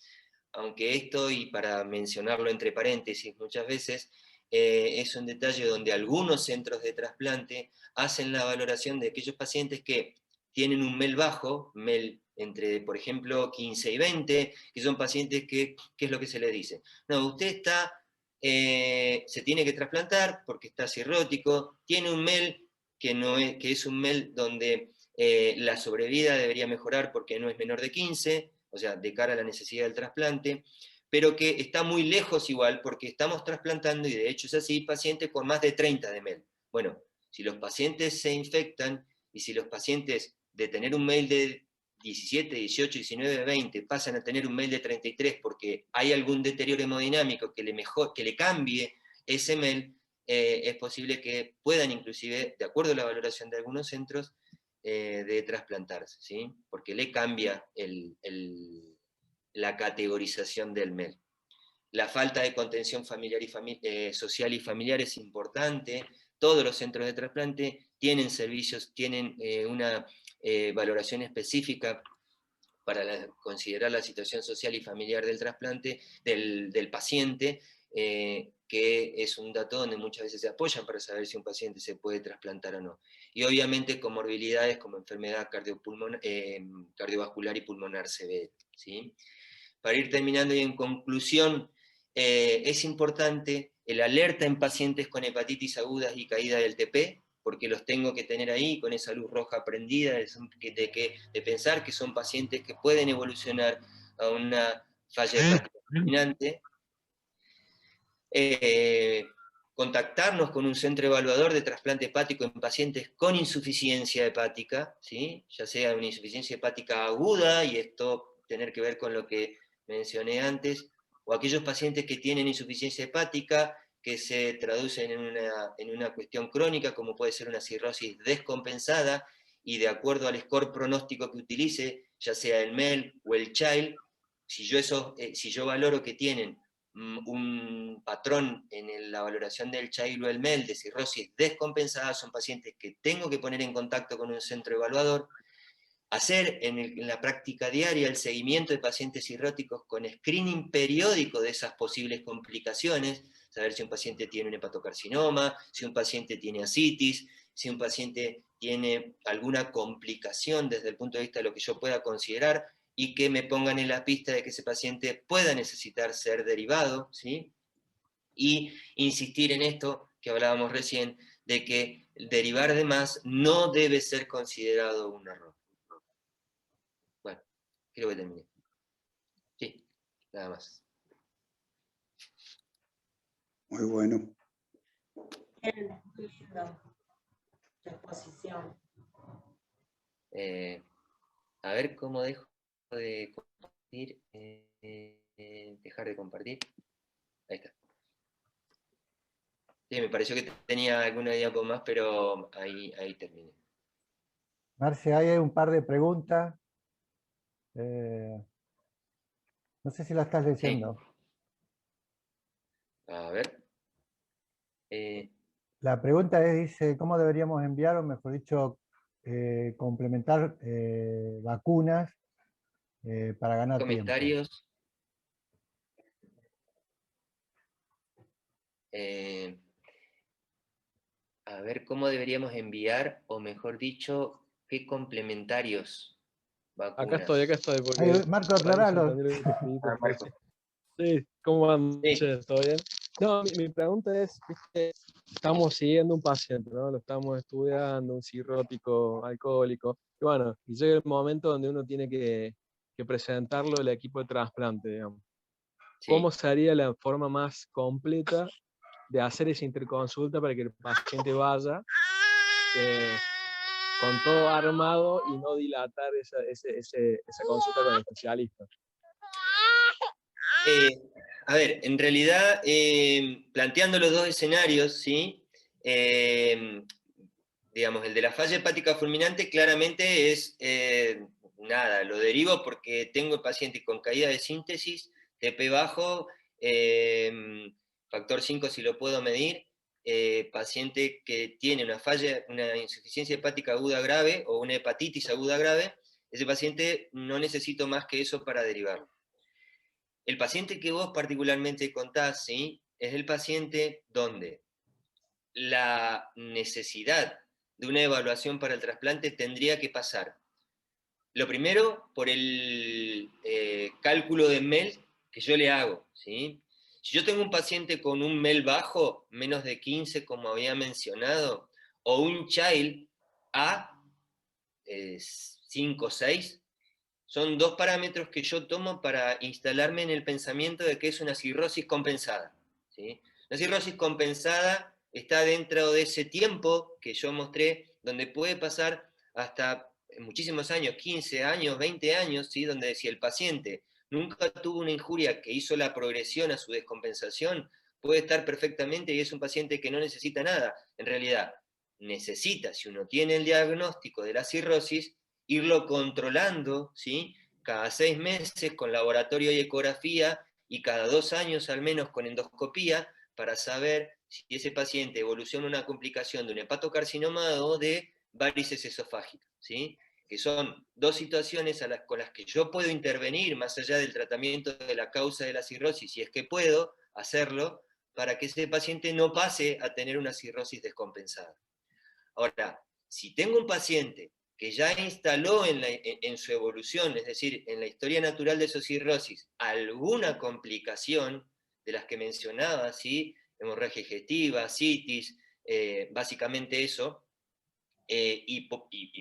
aunque esto, y para mencionarlo entre paréntesis muchas veces, es un detalle donde algunos centros de trasplante hacen la valoración de aquellos pacientes que tienen un MEL bajo, MEL entre, por ejemplo, 15 y 20, que son pacientes que, ¿qué es lo que se les dice? No, usted se tiene que trasplantar porque está cirrótico, tiene un MEL que es un MEL donde la sobrevida debería mejorar porque no es menor de 15, o sea, de cara a la necesidad del trasplante, pero que está muy lejos igual porque estamos trasplantando, y de hecho es así, pacientes con más de 30 de MEL. Bueno, si los pacientes se infectan y si los pacientes de tener un MEL de 17, 18, 19, 20 pasan a tener un MEL de 33 porque hay algún deterioro hemodinámico que le cambie ese MEL, es posible que puedan inclusive, de acuerdo a la valoración de algunos centros, de trasplantarse, ¿sí? Porque le cambia la categorización del MEL. La falta de contención familiar social y familiar es importante. Todos los centros de trasplante tienen servicios, tienen una valoración específica para considerar la situación social y familiar del trasplante, del paciente, que es un dato donde muchas veces se apoyan para saber si un paciente se puede trasplantar o no. Y obviamente comorbilidades como enfermedad cardiovascular y pulmonar severa, ¿sí? Para ir terminando y en conclusión, es importante el alerta en pacientes con hepatitis agudas y caída del TP, porque los tengo que tener ahí con esa luz roja prendida, de pensar que son pacientes que pueden evolucionar a una falla hepática fulminante. Contactarnos con un centro evaluador de trasplante hepático en pacientes con insuficiencia hepática, ¿sí? Ya sea una insuficiencia hepática aguda, y esto tener que ver con lo que mencioné antes, o aquellos pacientes que tienen insuficiencia hepática que se traducen en una cuestión crónica, como puede ser una cirrosis descompensada, y de acuerdo al score pronóstico que utilice, ya sea el MEL o el CHILD, si yo valoro que tienen un patrón en la valoración del CHILD o el MEL de cirrosis descompensada, son pacientes que tengo que poner en contacto con un centro evaluador, hacer en la práctica diaria el seguimiento de pacientes cirróticos con screening periódico de esas posibles complicaciones, saber si un paciente tiene un hepatocarcinoma, si un paciente tiene ascitis, si un paciente tiene alguna complicación desde el punto de vista de lo que yo pueda considerar, y que me pongan en la pista de que ese paciente pueda necesitar ser derivado, ¿sí? Y insistir en esto que hablábamos recién, de que derivar de más no debe ser considerado un error. Bueno, creo que terminé. Sí, nada más. Muy bueno. Bien, muy lindo. Tu exposición. A ver cómo dejo de compartir. Dejar de compartir. Ahí está. Sí, me pareció que tenía alguna diapo más, pero ahí terminé. Marcia, hay un par de preguntas. No sé si la estás leyendo. A ver. La pregunta dice, ¿cómo deberíamos enviar, o mejor dicho, complementar vacunas para ganar tiempo? Comentarios. A ver cómo deberíamos enviar, o mejor dicho, qué complementarios vacunas. Acá estoy, porque Ay, Marco, por ahí no se aclaralo. entendió lo que te escribí, pero Marco. sí, ¿cómo van? Sí. Che, ¿todo bien? No, mi pregunta es, viste, estamos siguiendo un paciente, ¿no? Lo estamos estudiando, un cirrótico alcohólico, y bueno, y llega el momento donde uno tiene que presentarlo al equipo de trasplante, digamos. Sí. ¿Cómo sería la forma más completa de hacer esa interconsulta para que el paciente vaya con todo armado y no dilatar esa consulta con el especialista? A ver, en realidad, planteando los dos escenarios, ¿sí? Digamos, el de la falla hepática fulminante claramente es, nada, lo derivo porque tengo el paciente con caída de síntesis, TP bajo, factor 5 si lo puedo medir, paciente que tiene una insuficiencia hepática aguda grave o una hepatitis aguda grave, ese paciente no necesito más que eso para derivarlo. El paciente que vos particularmente contás, ¿sí? Es el paciente donde la necesidad de una evaluación para el trasplante tendría que pasar, lo primero, por el cálculo de MEL que yo le hago, ¿sí? Si yo tengo un paciente con un MEL bajo, menos de 15, como había mencionado, o un child A, 5 o 6, son dos parámetros que yo tomo para instalarme en el pensamiento de que es una cirrosis compensada, ¿sí? La cirrosis compensada está dentro de ese tiempo que yo mostré, donde puede pasar hasta muchísimos años, 15 años, 20 años, ¿sí? Donde si el paciente nunca tuvo una injuria que hizo la progresión a su descompensación, puede estar perfectamente y es un paciente que no necesita nada. En realidad, necesita, si uno tiene el diagnóstico de la cirrosis, irlo controlando, ¿sí? Cada 6 meses con laboratorio y ecografía y cada 2 años al menos con endoscopía para saber si ese paciente evoluciona una complicación de un hepatocarcinoma o de varices esofágicas, ¿sí? Que son dos situaciones con las que yo puedo intervenir más allá del tratamiento de la causa de la cirrosis, si es que puedo hacerlo, para que ese paciente no pase a tener una cirrosis descompensada. Ahora, si tengo un paciente que ya instaló en su evolución, es decir, en la historia natural de su cirrosis, alguna complicación de las que mencionaba, ¿sí? Hemorragia digestiva, citis, básicamente eso, y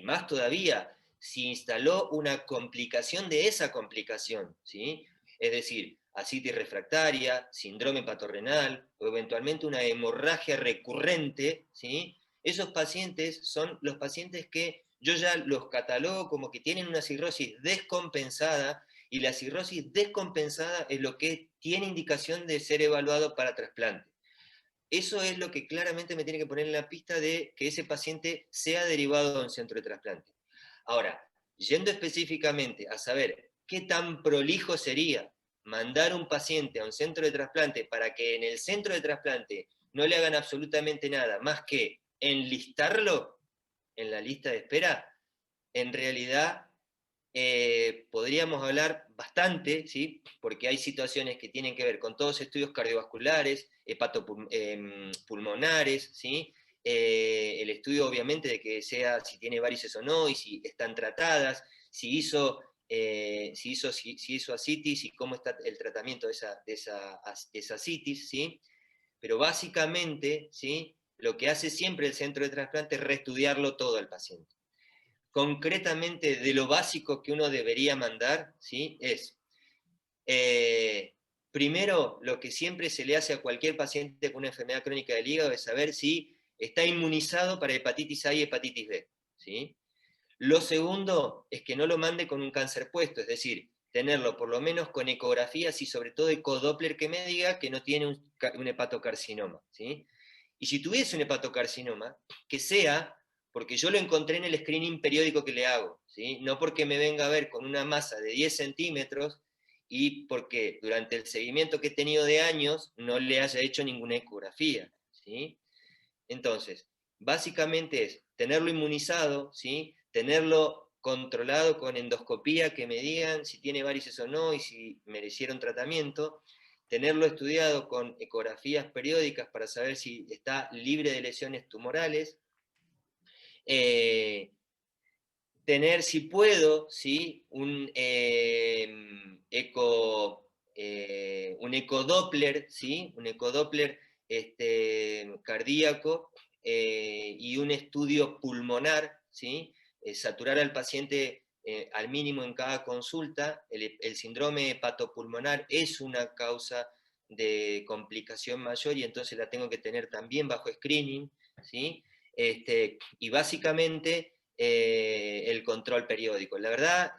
más todavía, si instaló una complicación de esa complicación, ¿sí? Es decir, ascitis refractaria, síndrome patorrenal, o eventualmente una hemorragia recurrente, ¿sí? Esos pacientes son los pacientes que yo ya los catalogo como que tienen una cirrosis descompensada, y la cirrosis descompensada es lo que tiene indicación de ser evaluado para trasplante. Eso es lo que claramente me tiene que poner en la pista de que ese paciente sea derivado a un centro de trasplante. Ahora, yendo específicamente a saber qué tan prolijo sería mandar un paciente a un centro de trasplante para que en el centro de trasplante no le hagan absolutamente nada más que enlistarlo en la lista de espera, en realidad podríamos hablar bastante, ¿sí? Porque hay situaciones que tienen que ver con todos estudios cardiovasculares, hepatopulmonares, ¿sí? El estudio obviamente de que sea si tiene varices o no, y si están tratadas, si hizo ascitis y cómo está el tratamiento de esa ascitis, ¿sí? Pero básicamente, ¿sí? lo que hace siempre el centro de trasplante es reestudiarlo todo al paciente. Concretamente, de lo básico que uno debería mandar, ¿sí? Es, primero, lo que siempre se le hace a cualquier paciente con una enfermedad crónica del hígado es saber si está inmunizado para hepatitis A y hepatitis B, ¿sí? Lo segundo es que no lo mande con un cáncer puesto, es decir, tenerlo por lo menos con ecografías y sobre todo ecodoppler que me diga que no tiene un hepatocarcinoma, ¿sí? Y si tuviese un hepatocarcinoma, que sea porque yo lo encontré en el screening periódico que le hago, ¿sí? No porque me venga a ver con una masa de 10 centímetros y porque durante el seguimiento que he tenido de años no le haya hecho ninguna ecografía, ¿sí? Entonces, básicamente es tenerlo inmunizado, ¿sí? Tenerlo controlado con endoscopía, que me digan si tiene varices o no y si merecieron tratamiento, tenerlo estudiado con ecografías periódicas para saber si está libre de lesiones tumorales, tener, si puedo, ¿sí? un ecodoppler, ¿sí? Un ecodoppler cardíaco y un estudio pulmonar, ¿sí? Saturar al paciente al mínimo en cada consulta. El síndrome hepatopulmonar es una causa de complicación mayor y entonces la tengo que tener también bajo screening, ¿sí? Y básicamente el control periódico. La verdad,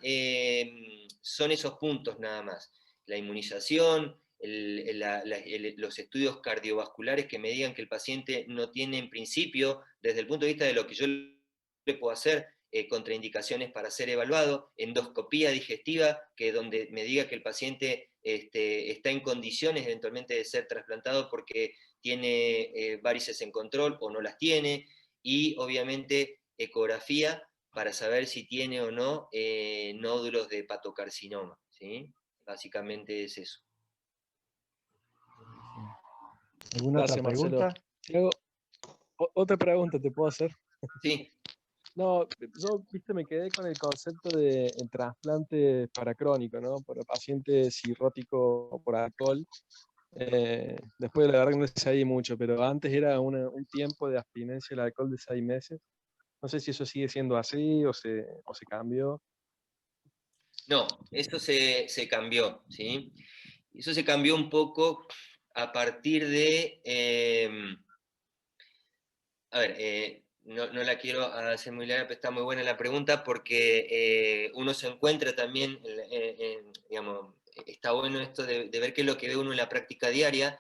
son esos puntos nada más. La inmunización, los estudios cardiovasculares que me digan que el paciente no tiene en principio, desde el punto de vista de lo que yo le puedo hacer, contraindicaciones para ser evaluado, endoscopía digestiva, que donde me diga que el paciente está en condiciones eventualmente de ser trasplantado porque tiene varices en control o no las tiene, y obviamente ecografía para saber si tiene o no nódulos de hepatocarcinoma, ¿sí? Básicamente es eso. ¿Alguna otra Gracias, Marcelo. pregunta? Te hago otra pregunta, ¿te puedo hacer? Sí, No, yo, viste, me quedé con el concepto de el trasplante paracrónico, ¿no? Para pacientes cirróticos por alcohol. Después la verdad que no seguí mucho, pero antes era un tiempo de abstinencia del alcohol de 6 meses. No sé si eso sigue siendo así o se cambió. no, eso se cambió, ¿sí? Eso se cambió un poco a partir de, a ver, no la quiero hacer muy larga, pero está muy buena la pregunta porque uno se encuentra también, digamos, está bueno esto de ver qué es lo que ve uno en la práctica diaria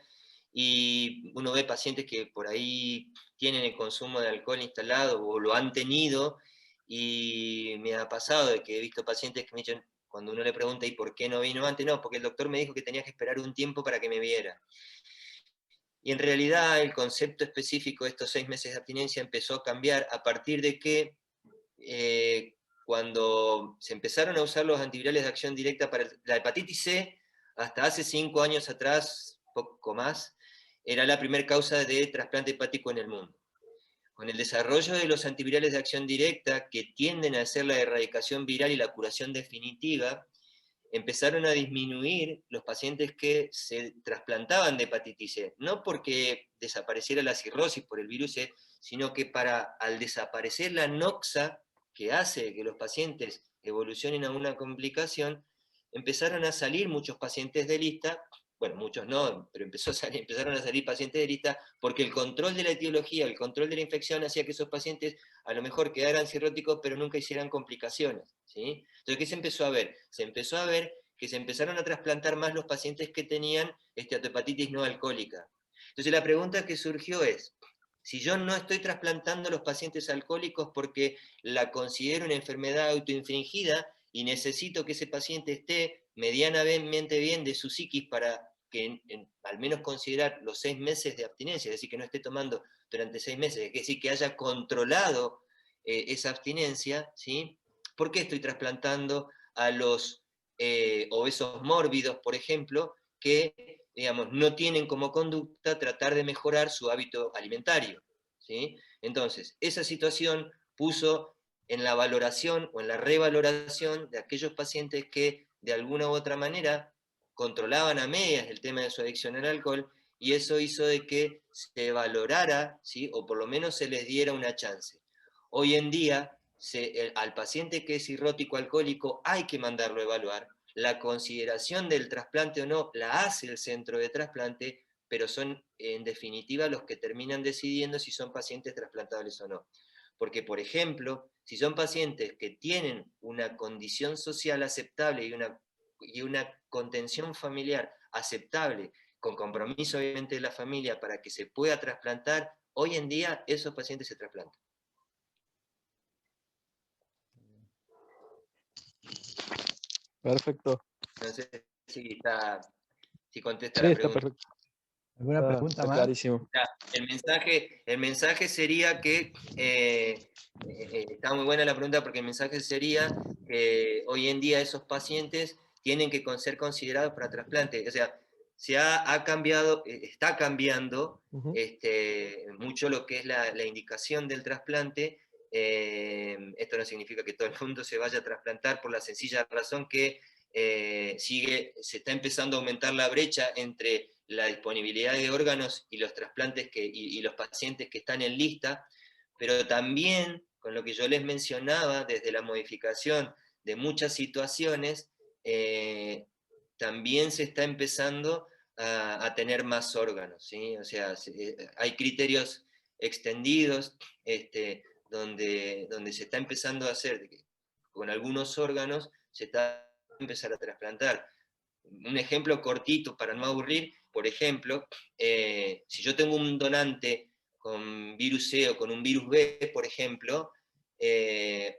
y uno ve pacientes que por ahí tienen el consumo de alcohol instalado o lo han tenido y me ha pasado de que he visto pacientes que me dicen, cuando uno le pregunta ¿y por qué no vino antes? No, porque el doctor me dijo que tenía que esperar un tiempo para que me viera. Y en realidad el concepto específico de estos 6 meses de abstinencia empezó a cambiar a partir de que cuando se empezaron a usar los antivirales de acción directa para la hepatitis C, hasta hace 5 años atrás, poco más, era la primera causa de trasplante hepático en el mundo. Con el desarrollo de los antivirales de acción directa, que tienden a hacer la erradicación viral y la curación definitiva, empezaron a disminuir los pacientes que se trasplantaban de hepatitis C, no porque desapareciera la cirrosis por el virus C, sino que al desaparecer la noxa que hace que los pacientes evolucionen a una complicación, empezaron a salir muchos pacientes de lista, bueno, muchos no, pero empezaron a salir pacientes de lista porque el control de la etiología, el control de la infección hacía que esos pacientes a lo mejor quedaran cirróticos, pero nunca hicieran complicaciones, ¿sí? Entonces, ¿qué se empezó a ver? Se empezó a ver que se empezaron a trasplantar más los pacientes que tenían esteatohepatitis no alcohólica. Entonces, la pregunta que surgió es, si yo no estoy trasplantando a los pacientes alcohólicos porque la considero una enfermedad autoinfringida y necesito que ese paciente esté medianamente bien de su psiquis para que al menos considerar los 6 meses de abstinencia, es decir, que no esté tomando durante 6 meses, es decir, que haya controlado esa abstinencia, ¿sí? ¿Por qué estoy trasplantando a los obesos mórbidos, por ejemplo, que digamos, no tienen como conducta tratar de mejorar su hábito alimentario, ¿sí? Entonces, esa situación puso en la valoración o en la revaloración de aquellos pacientes que de alguna u otra manera controlaban a medias el tema de su adicción al alcohol y eso hizo de que se valorara, ¿sí? O por lo menos se les diera una chance. Hoy en día, al paciente que es cirrótico alcohólico hay que mandarlo a evaluar. La consideración del trasplante o no la hace el centro de trasplante, pero son en definitiva los que terminan decidiendo si son pacientes trasplantables o no. Porque, por ejemplo, si son pacientes que tienen una condición social aceptable y una contención familiar aceptable, con compromiso obviamente de la familia para que se pueda trasplantar, hoy en día esos pacientes se trasplantan. Perfecto. No sé si contesta Sí, la está pregunta. perfecto. ¿Alguna pregunta Está más? clarísimo. El mensaje sería que, está muy buena la pregunta porque el mensaje sería que hoy en día esos pacientes tienen que ser considerados para trasplante. O sea, ha cambiado, está cambiando Ujú. mucho lo que es la indicación del trasplante. Esto no significa que todo el mundo se vaya a trasplantar por la sencilla razón que se está empezando a aumentar la brecha entre la disponibilidad de órganos y los trasplantes y los pacientes que están en lista, pero también, con lo que yo les mencionaba, desde la modificación de muchas situaciones, también se está empezando a tener más órganos, ¿sí? O sea, hay criterios extendidos donde se está empezando a hacer, con algunos órganos, se está a empezar a trasplantar. Un ejemplo cortito para no aburrir, por ejemplo, si yo tengo un donante con virus C o con un virus B, por ejemplo,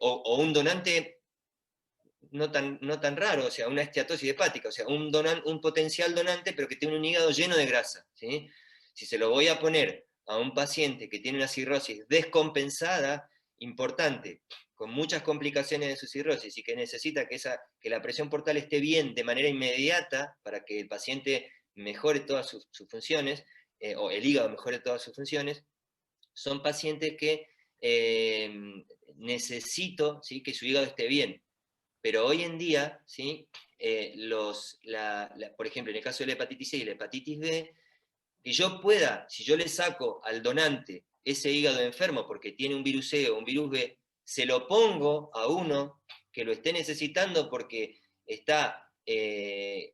o un donante no tan raro, o sea, una esteatosis hepática, o sea, un potencial donante, pero que tiene un hígado lleno de grasa, ¿sí? Si se lo voy a poner a un paciente que tiene una cirrosis descompensada, importante, con muchas complicaciones de su cirrosis y que necesita que la presión portal esté bien de manera inmediata para que el paciente mejore todas sus funciones, o el hígado mejore todas sus funciones, son pacientes que necesito, ¿sí?, que su hígado esté bien. Pero hoy en día, ¿sí? Por ejemplo, en el caso de la hepatitis C y la hepatitis B, que yo pueda, si yo le saco al donante ese hígado enfermo porque tiene un virus C o un virus B, se lo pongo a uno que lo esté necesitando porque está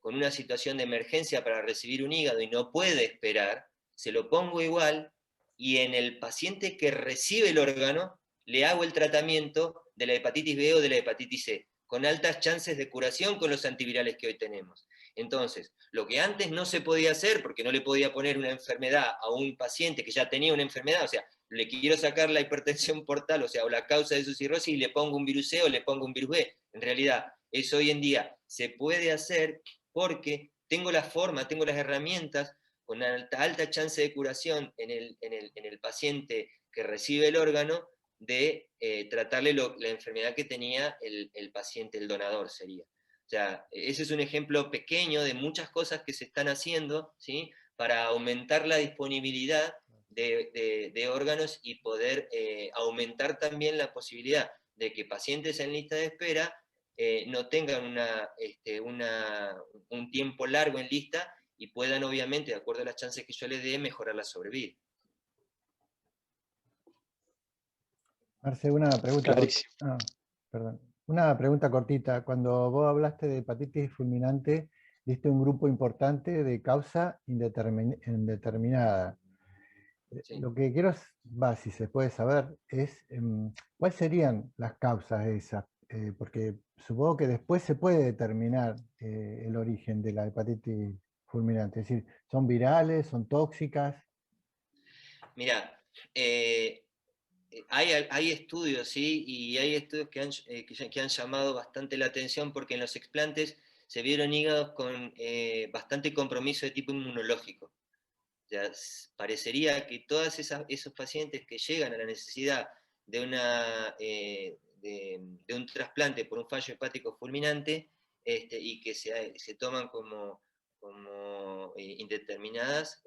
con una situación de emergencia para recibir un hígado y no puede esperar, se lo pongo igual y en el paciente que recibe el órgano le hago el tratamiento de la hepatitis B o de la hepatitis C, con altas chances de curación con los antivirales que hoy tenemos. Entonces, lo que antes no se podía hacer, porque no le podía poner una enfermedad a un paciente que ya tenía una enfermedad, o sea, le quiero sacar la hipertensión portal, o sea, o la causa de su cirrosis, y le pongo un virus C o le pongo un virus B. En realidad, eso hoy en día se puede hacer porque tengo la forma, tengo las herramientas, con alta chance de curación en el paciente que recibe el órgano, de tratarle la enfermedad que tenía el paciente, el donador sería. O sea, ese es un ejemplo pequeño de muchas cosas que se están haciendo, ¿sí?, para aumentar la disponibilidad de órganos y poder aumentar también la posibilidad de que pacientes en lista de espera no tengan un tiempo largo en lista y puedan, obviamente, de acuerdo a las chances que yo les dé, mejorar la sobrevida. Marce, una pregunta Clarísimo. perdón. Una pregunta cortita. Cuando vos hablaste de hepatitis fulminante, diste un grupo importante de causa indeterminada. Sí. Lo que quiero, si se puede saber, es cuáles serían las causas esas, porque supongo que después se puede determinar el origen de la hepatitis fulminante. Es decir, ¿son virales, son tóxicas? Mira, hay estudios, ¿sí? Y hay estudios que han llamado bastante la atención porque en los explantes se vieron hígados con bastante compromiso de tipo inmunológico. O sea, parecería que todos esos pacientes que llegan a la necesidad de un trasplante por un fallo hepático fulminante y que se toman como indeterminadas,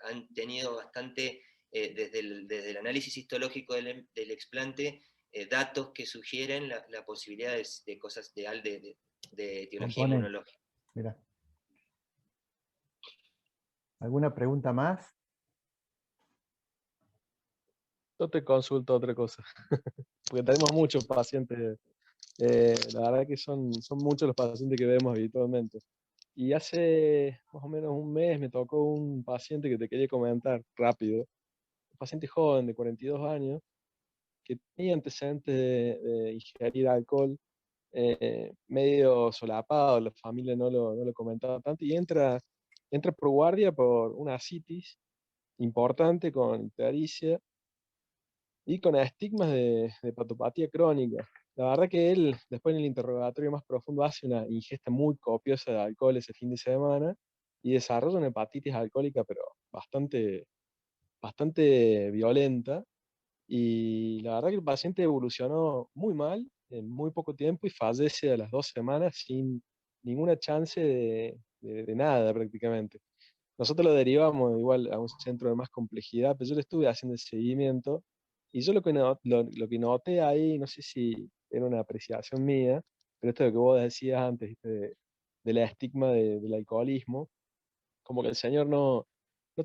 han tenido bastante, desde el análisis histológico del explante, datos que sugieren la posibilidad de cosas de etiología Componente. inmunológica. Mirá. ¿Alguna pregunta más? Yo te consulto otra cosa, porque tenemos muchos pacientes, la verdad que son muchos los pacientes que vemos habitualmente. Y hace más o menos un mes me tocó un paciente que te quería comentar rápido, un paciente joven de 42 años, que tenía antecedentes de ingerir alcohol, medio solapado, la familia no lo comentaba tanto, y entra por guardia por una citis importante con ictericia y con estigmas de patopatía crónica. La verdad que él, después en el interrogatorio más profundo, hace una ingesta muy copiosa de alcohol ese fin de semana y desarrolla una hepatitis alcohólica, pero bastante violenta. Y la verdad que el paciente evolucionó muy mal en muy poco tiempo y fallece a las 2 semanas sin ninguna chance de nada prácticamente. Nosotros lo derivamos igual a un centro de más complejidad, pero yo le estuve haciendo el seguimiento y yo lo que noté ahí, no sé si era una apreciación mía, pero esto es lo que vos decías antes, ¿viste? Del estigma del alcoholismo, como que el señor no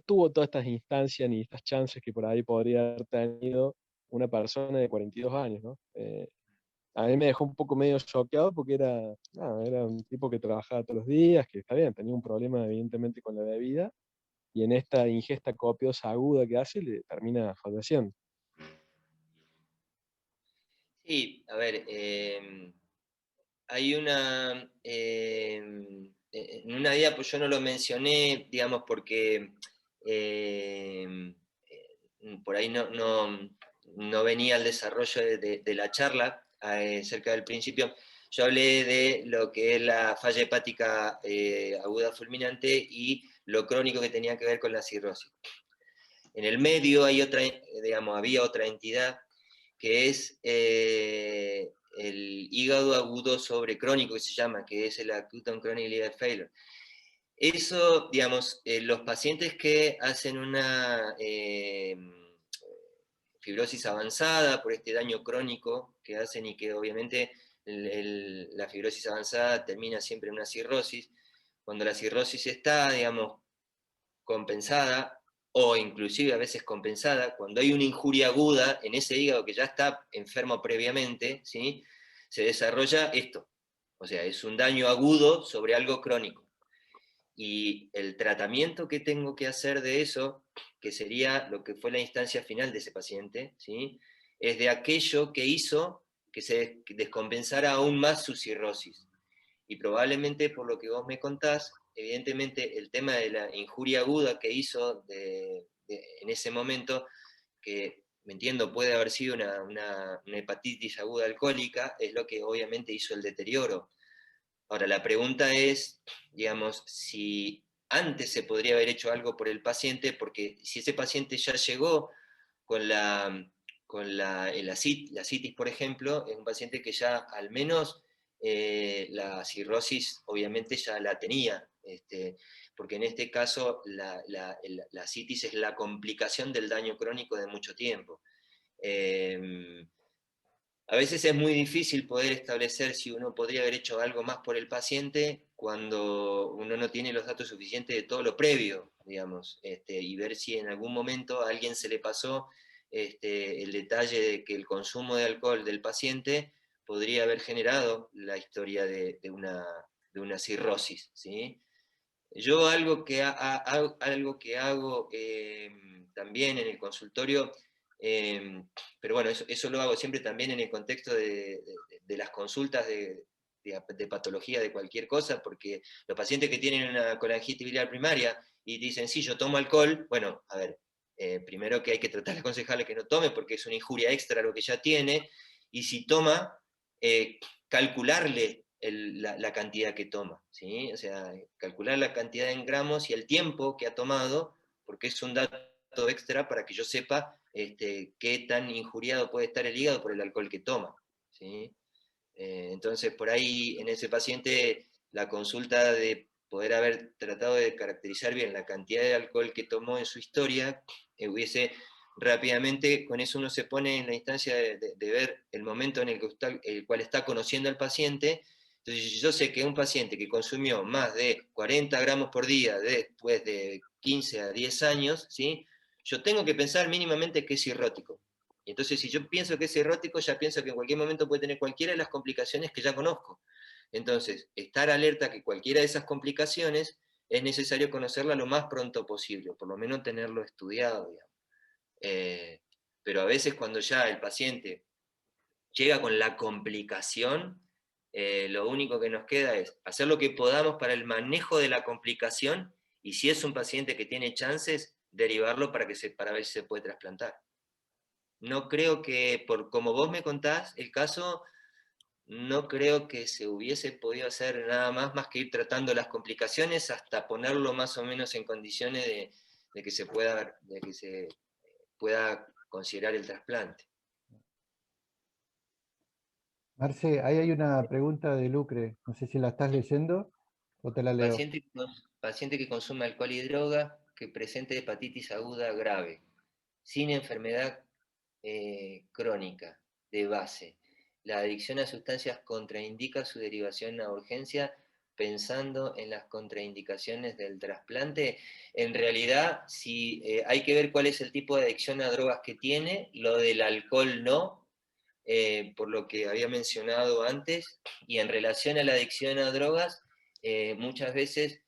tuvo todas estas instancias ni estas chances que por ahí podría haber tenido una persona de 42 años, ¿no? A mí me dejó un poco medio choqueado porque era un tipo que trabajaba todos los días, que está bien, tenía un problema evidentemente con la bebida, y en esta ingesta copiosa aguda que hace le termina falleciendo. Sí, a ver, hay una, en una idea, pues yo no lo mencioné, digamos, porque por ahí no venía el desarrollo de la charla cerca del principio. Yo hablé de lo que es la falla hepática aguda fulminante y lo crónico que tenía que ver con la cirrosis. En el medio hay otra, digamos, había otra entidad que es el hígado agudo sobrecrónico, que se llama, que es el acute on chronic liver failure. Eso, digamos, los pacientes que hacen una fibrosis avanzada por este daño crónico que hacen y que obviamente la fibrosis avanzada termina siempre en una cirrosis. Cuando la cirrosis está, digamos, compensada o inclusive a veces compensada, cuando hay una injuria aguda en ese hígado que ya está enfermo previamente, ¿sí? Se desarrolla esto. O sea, es un daño agudo sobre algo crónico. Y el tratamiento que tengo que hacer de eso, que sería lo que fue la instancia final de ese paciente, ¿sí? Es de aquello que hizo que se descompensara aún más su cirrosis. Y probablemente por lo que vos me contás, evidentemente el tema de la injuria aguda que hizo en ese momento, que me entiendo puede haber sido una hepatitis aguda alcohólica, es lo que obviamente hizo el deterioro. Ahora, la pregunta es, digamos, si antes se podría haber hecho algo por el paciente, porque si ese paciente ya llegó con la citis, por ejemplo, es un paciente que ya al menos la cirrosis obviamente ya la tenía, porque en este caso la citis es la complicación del daño crónico de mucho tiempo. A veces es muy difícil poder establecer si uno podría haber hecho algo más por el paciente cuando uno no tiene los datos suficientes de todo lo previo, digamos, y ver si en algún momento a alguien se le pasó el detalle de que el consumo de alcohol del paciente podría haber generado la historia de una cirrosis, ¿sí? Yo algo que hago también en el consultorio, pero bueno, eso lo hago siempre también en el contexto de las consultas de patología de cualquier cosa, porque los pacientes que tienen una colangitis biliar primaria y dicen, sí, yo tomo alcohol, bueno, a ver, primero que hay que tratar de aconsejarle que no tome porque es una injuria extra lo que ya tiene, y si toma, calcularle la cantidad que toma, ¿sí? O sea, calcular la cantidad en gramos y el tiempo que ha tomado, porque es un dato extra para que yo sepa qué tan injuriado puede estar el hígado por el alcohol que toma, ¿sí? Entonces, por ahí en ese paciente, la consulta de poder haber tratado de caracterizar bien la cantidad de alcohol que tomó en su historia, hubiese rápidamente, con eso uno se pone en la instancia de ver el momento en el cual está conociendo al paciente Entonces, si yo sé que un paciente que consumió más de 40 gramos por día después de 15 a 10 años, ¿sí? Yo tengo que pensar mínimamente que es cirrótico. Y entonces, si yo pienso que es cirrótico, ya pienso que en cualquier momento puede tener cualquiera de las complicaciones que ya conozco. Entonces, estar alerta que cualquiera de esas complicaciones es necesario conocerla lo más pronto posible, o por lo menos tenerlo estudiado, digamos. Pero a veces cuando ya el paciente llega con la complicación, lo único que nos queda es hacer lo que podamos para el manejo de la complicación, y si es un paciente que tiene chances, derivarlo para ver si se puede trasplantar. No creo que, por como vos me contás el caso, no creo que se hubiese podido hacer nada más que ir tratando las complicaciones hasta ponerlo más o menos en condiciones de que se pueda considerar el trasplante. Marce, ahí hay una pregunta de Lucre, no sé si la estás leyendo o te la leo. Paciente que consume alcohol y droga que presente hepatitis aguda grave, sin enfermedad crónica de base. La adicción a sustancias contraindica su derivación a urgencia, pensando en las contraindicaciones del trasplante. En realidad, si hay que ver cuál es el tipo de adicción a drogas que tiene, lo del alcohol no, por lo que había mencionado antes, y en relación a la adicción a drogas, muchas veces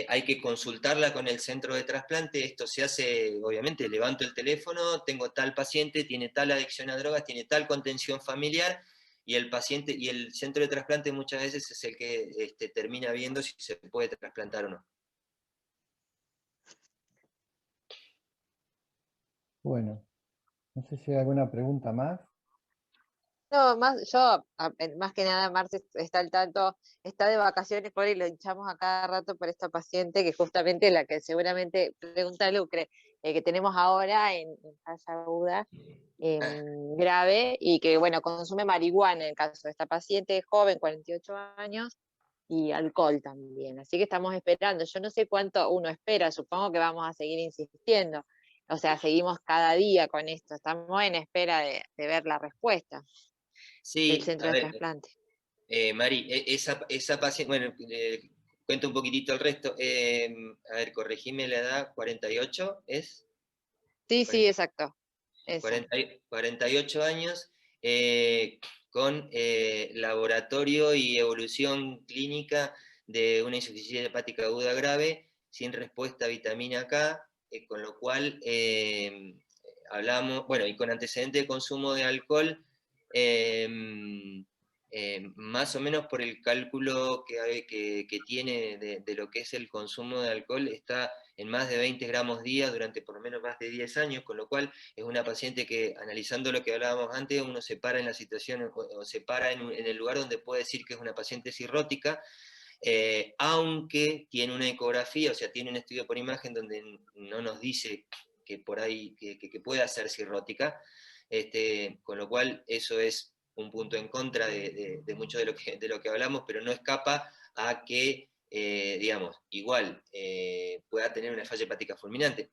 hay que consultarla con el centro de trasplante. Esto se hace, obviamente, levanto el teléfono, tengo tal paciente, tiene tal adicción a drogas, tiene tal contención familiar, y el paciente y el centro de trasplante muchas veces es el que termina viendo si se puede trasplantar o no. Bueno, no sé si hay alguna pregunta más. No, más que nada, Marce está al tanto, está de vacaciones por ahí, lo hinchamos a cada rato por esta paciente, que justamente la que seguramente pregunta Lucre, que tenemos ahora en fase aguda, grave, y que, bueno, consume marihuana en el caso de esta paciente, joven, 48 años, y alcohol también. Así que estamos esperando. Yo no sé cuánto uno espera, supongo que vamos a seguir insistiendo. O sea, seguimos cada día con esto, estamos en espera de ver la respuesta del Sí, centro a de ver, trasplante. Mari, esa paciente, bueno, cuento un poquitito el resto. A ver, corregime la edad, 48 ¿es? Sí, sí, 40, exacto. Esa. 48 años, con laboratorio y evolución clínica de una insuficiencia hepática aguda grave, sin respuesta a vitamina K, con lo cual hablamos, bueno, y con antecedente de consumo de alcohol, más o menos por el cálculo que tiene de lo que es el consumo de alcohol, está en más de 20 gramos día durante por lo menos más de 10 años, con lo cual es una paciente que, analizando lo que hablábamos antes, uno se para en la situación o se para en el lugar donde puede decir que es una paciente cirrótica, aunque tiene una ecografía, o sea, tiene un estudio por imagen donde no nos dice que por ahí que pueda ser cirrótica, con lo cual eso es un punto en contra de mucho de lo que hablamos, pero no escapa a que, digamos, igual pueda tener una falla hepática fulminante.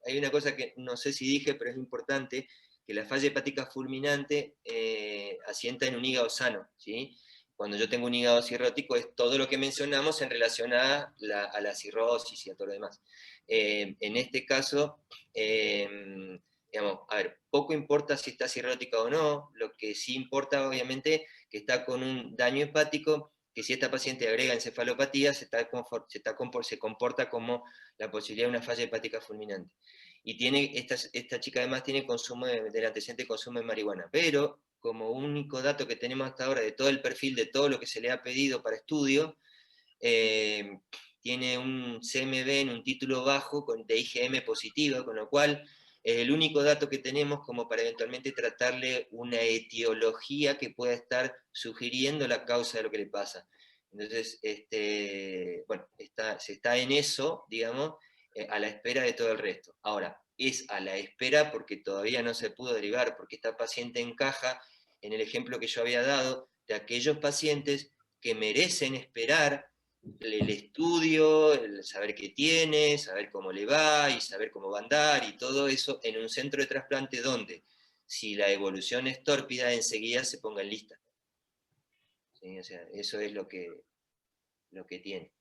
Hay una cosa que no sé si dije, pero es importante, que la falla hepática fulminante asienta en un hígado sano, ¿sí? Cuando yo tengo un hígado cirrótico es todo lo que mencionamos en relación a la cirrosis y a todo lo demás. En este caso, digamos, a ver, poco importa si está cirrótica o no, lo que sí importa obviamente que está con un daño hepático, que si esta paciente agrega encefalopatía se comporta como la posibilidad de una falla hepática fulminante. Y esta chica además tiene consumo del antecedente de consumo de marihuana, pero como único dato que tenemos hasta ahora de todo el perfil, de todo lo que se le ha pedido para estudio, tiene un CMB en un título bajo de IgM positivo, con lo cual es el único dato que tenemos como para eventualmente tratarle una etiología que pueda estar sugiriendo la causa de lo que le pasa. Entonces, bueno, se está en eso, digamos, a la espera de todo el resto. Ahora, es a la espera porque todavía no se pudo derivar, porque esta paciente encaja en el ejemplo que yo había dado de aquellos pacientes que merecen esperar el estudio, el saber qué tiene, saber cómo le va y saber cómo va a andar y todo eso en un centro de trasplante donde, si la evolución es tórpida, enseguida se ponga en lista. ¿sí? O sea, eso es lo que tiene.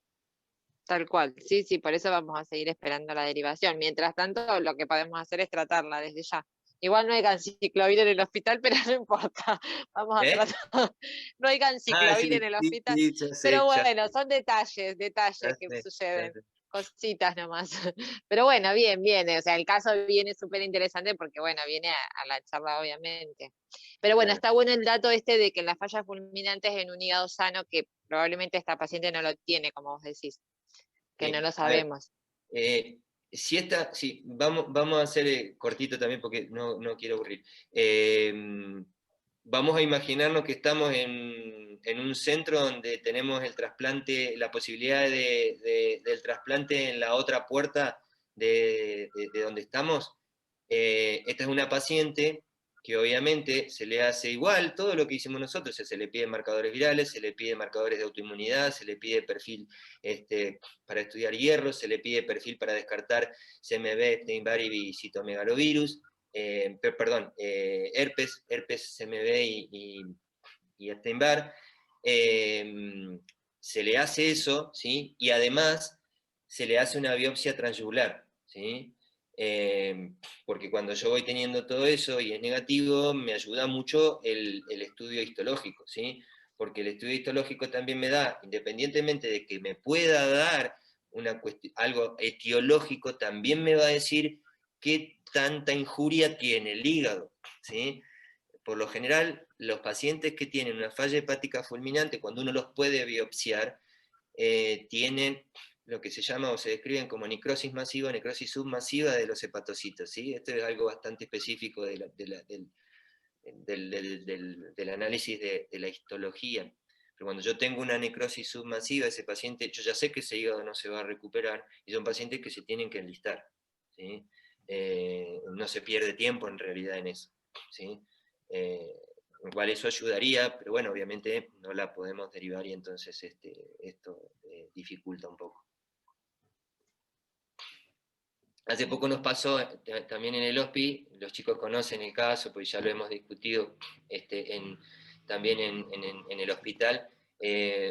Tal cual, sí, sí, por eso vamos a seguir esperando la derivación. Mientras tanto, lo que podemos hacer es tratarla desde ya. Igual no hay ganciclovir en el hospital, pero no importa, vamos a ¿Eh? tratar. No hay Ah, ganciclovir en sí, el sí, hospital, sí, ya pero sé, bueno, son detalles ya que sé, ya suceden, sé. cositas nomás. Pero bueno, bien, viene, o sea, el caso viene súper interesante porque, bueno, viene a la charla, obviamente. Pero bueno, Claro. está bueno el dato este de que las fallas fulminantes en un hígado sano, que probablemente esta paciente no lo tiene, como vos decís, que no lo A ver, sabemos. sí, vamos a hacer cortito también porque no quiero aburrir. Vamos a imaginarnos que estamos en un centro donde tenemos el trasplante, la posibilidad del trasplante en la otra puerta de donde estamos. Esta es una paciente que obviamente se le hace igual todo lo que hicimos nosotros, o sea, se le piden marcadores virales, se le pide marcadores de autoinmunidad, se le pide perfil para estudiar hierro, se le pide perfil para descartar CMV, Epstein-Barr y citomegalovirus, herpes, CMV y Epstein-Barr. Se le hace eso, ¿sí? Y además se le hace una biopsia transyugular, ¿sí? Porque cuando yo voy teniendo todo eso y es negativo, me ayuda mucho el estudio histológico, ¿sí? Porque el estudio histológico también me da, independientemente de que me pueda dar algo etiológico, también me va a decir qué tanta injuria tiene el hígado, ¿sí? Por lo general, los pacientes que tienen una falla hepática fulminante, cuando uno los puede biopsiar, tienen lo que se llama o se describen como necrosis masiva, necrosis submasiva de los hepatocitos, ¿sí? Esto es algo bastante específico del análisis de la histología. Pero cuando yo tengo una necrosis submasiva, ese paciente, yo ya sé que ese hígado no se va a recuperar, y son pacientes que se tienen que enlistar, ¿sí? No se pierde tiempo en realidad en eso, ¿sí? Igual eso ayudaría, pero bueno, obviamente no la podemos derivar y entonces esto dificulta un poco. Hace poco nos pasó también en el HOSPI, los chicos conocen el caso, pues ya lo hemos discutido también en el hospital,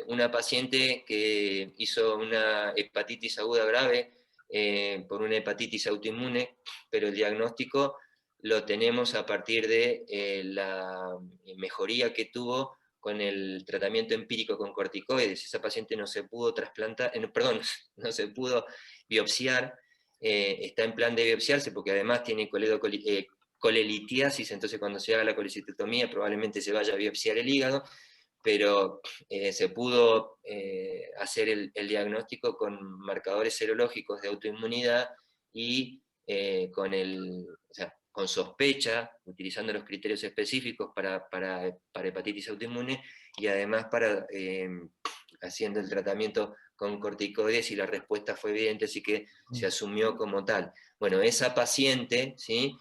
una paciente que hizo una hepatitis aguda grave por una hepatitis autoinmune, pero el diagnóstico lo tenemos a partir de la mejoría que tuvo con el tratamiento empírico con corticoides. Esa paciente no se pudo trasplantar, perdón, no se pudo biopsiar. Está en plan de biopsiarse porque además tiene colelitiasis, entonces cuando se haga la colecistectomía probablemente se vaya a biopsiar el hígado, pero se pudo hacer el diagnóstico con marcadores serológicos de autoinmunidad y con sospecha, utilizando los criterios específicos para hepatitis autoinmune y además haciendo el tratamiento con corticoides y la respuesta fue evidente, así que se asumió como tal. Bueno, esa paciente, ¿sí?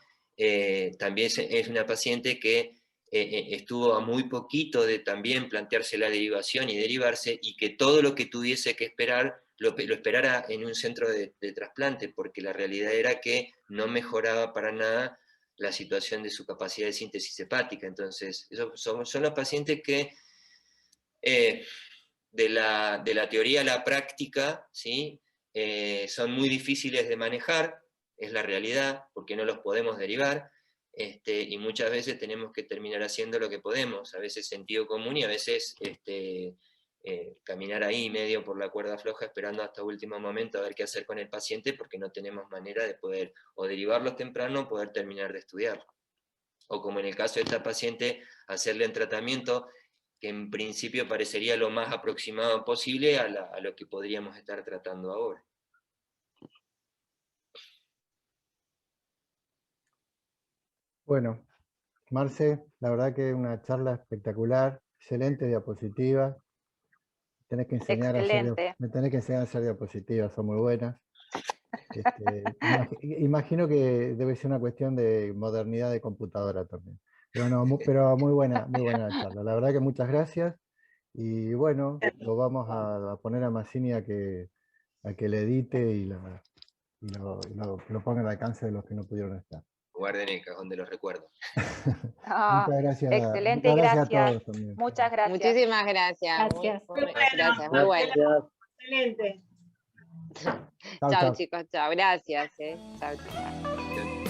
También es una paciente que estuvo a muy poquito de también plantearse la derivación y derivarse, y que todo lo que tuviese que esperar, lo esperara en un centro de trasplante, porque la realidad era que no mejoraba para nada la situación de su capacidad de síntesis hepática. Entonces, son los pacientes que de la teoría a la práctica, ¿sí? Son muy difíciles de manejar, es la realidad, porque no los podemos derivar, y muchas veces tenemos que terminar haciendo lo que podemos, a veces sentido común y a veces caminar ahí medio por la cuerda floja esperando hasta último momento a ver qué hacer con el paciente, porque no tenemos manera de poder o derivarlos temprano o poder terminar de estudiarlo. O como en el caso de esta paciente, hacerle un tratamiento que en principio parecería lo más aproximado posible a lo que podríamos estar tratando ahora. Bueno, Marce, la verdad que una charla espectacular, excelente diapositiva. Tenés que enseñar a hacer, Excelente. me tenés que enseñar a hacer diapositivas, son muy buenas. Imagino que debe ser una cuestión de modernidad de computadora también. Pero no, pero muy buena la charla. La verdad que muchas gracias. Y bueno, lo vamos a poner a Massini a que le edite y lo ponga al alcance de los que no pudieron estar. guarde en el cajón de los recuerdos. Ah, Muchas gracias. excelente, muchas gracias a gracias. todos también. Muchas gracias. Muchísimas gracias. Gracias. Muy Muy gracias, muy bueno. Gracias. Excelente. Chau, Chao chau. chicos, chao. Gracias. Chao, chao.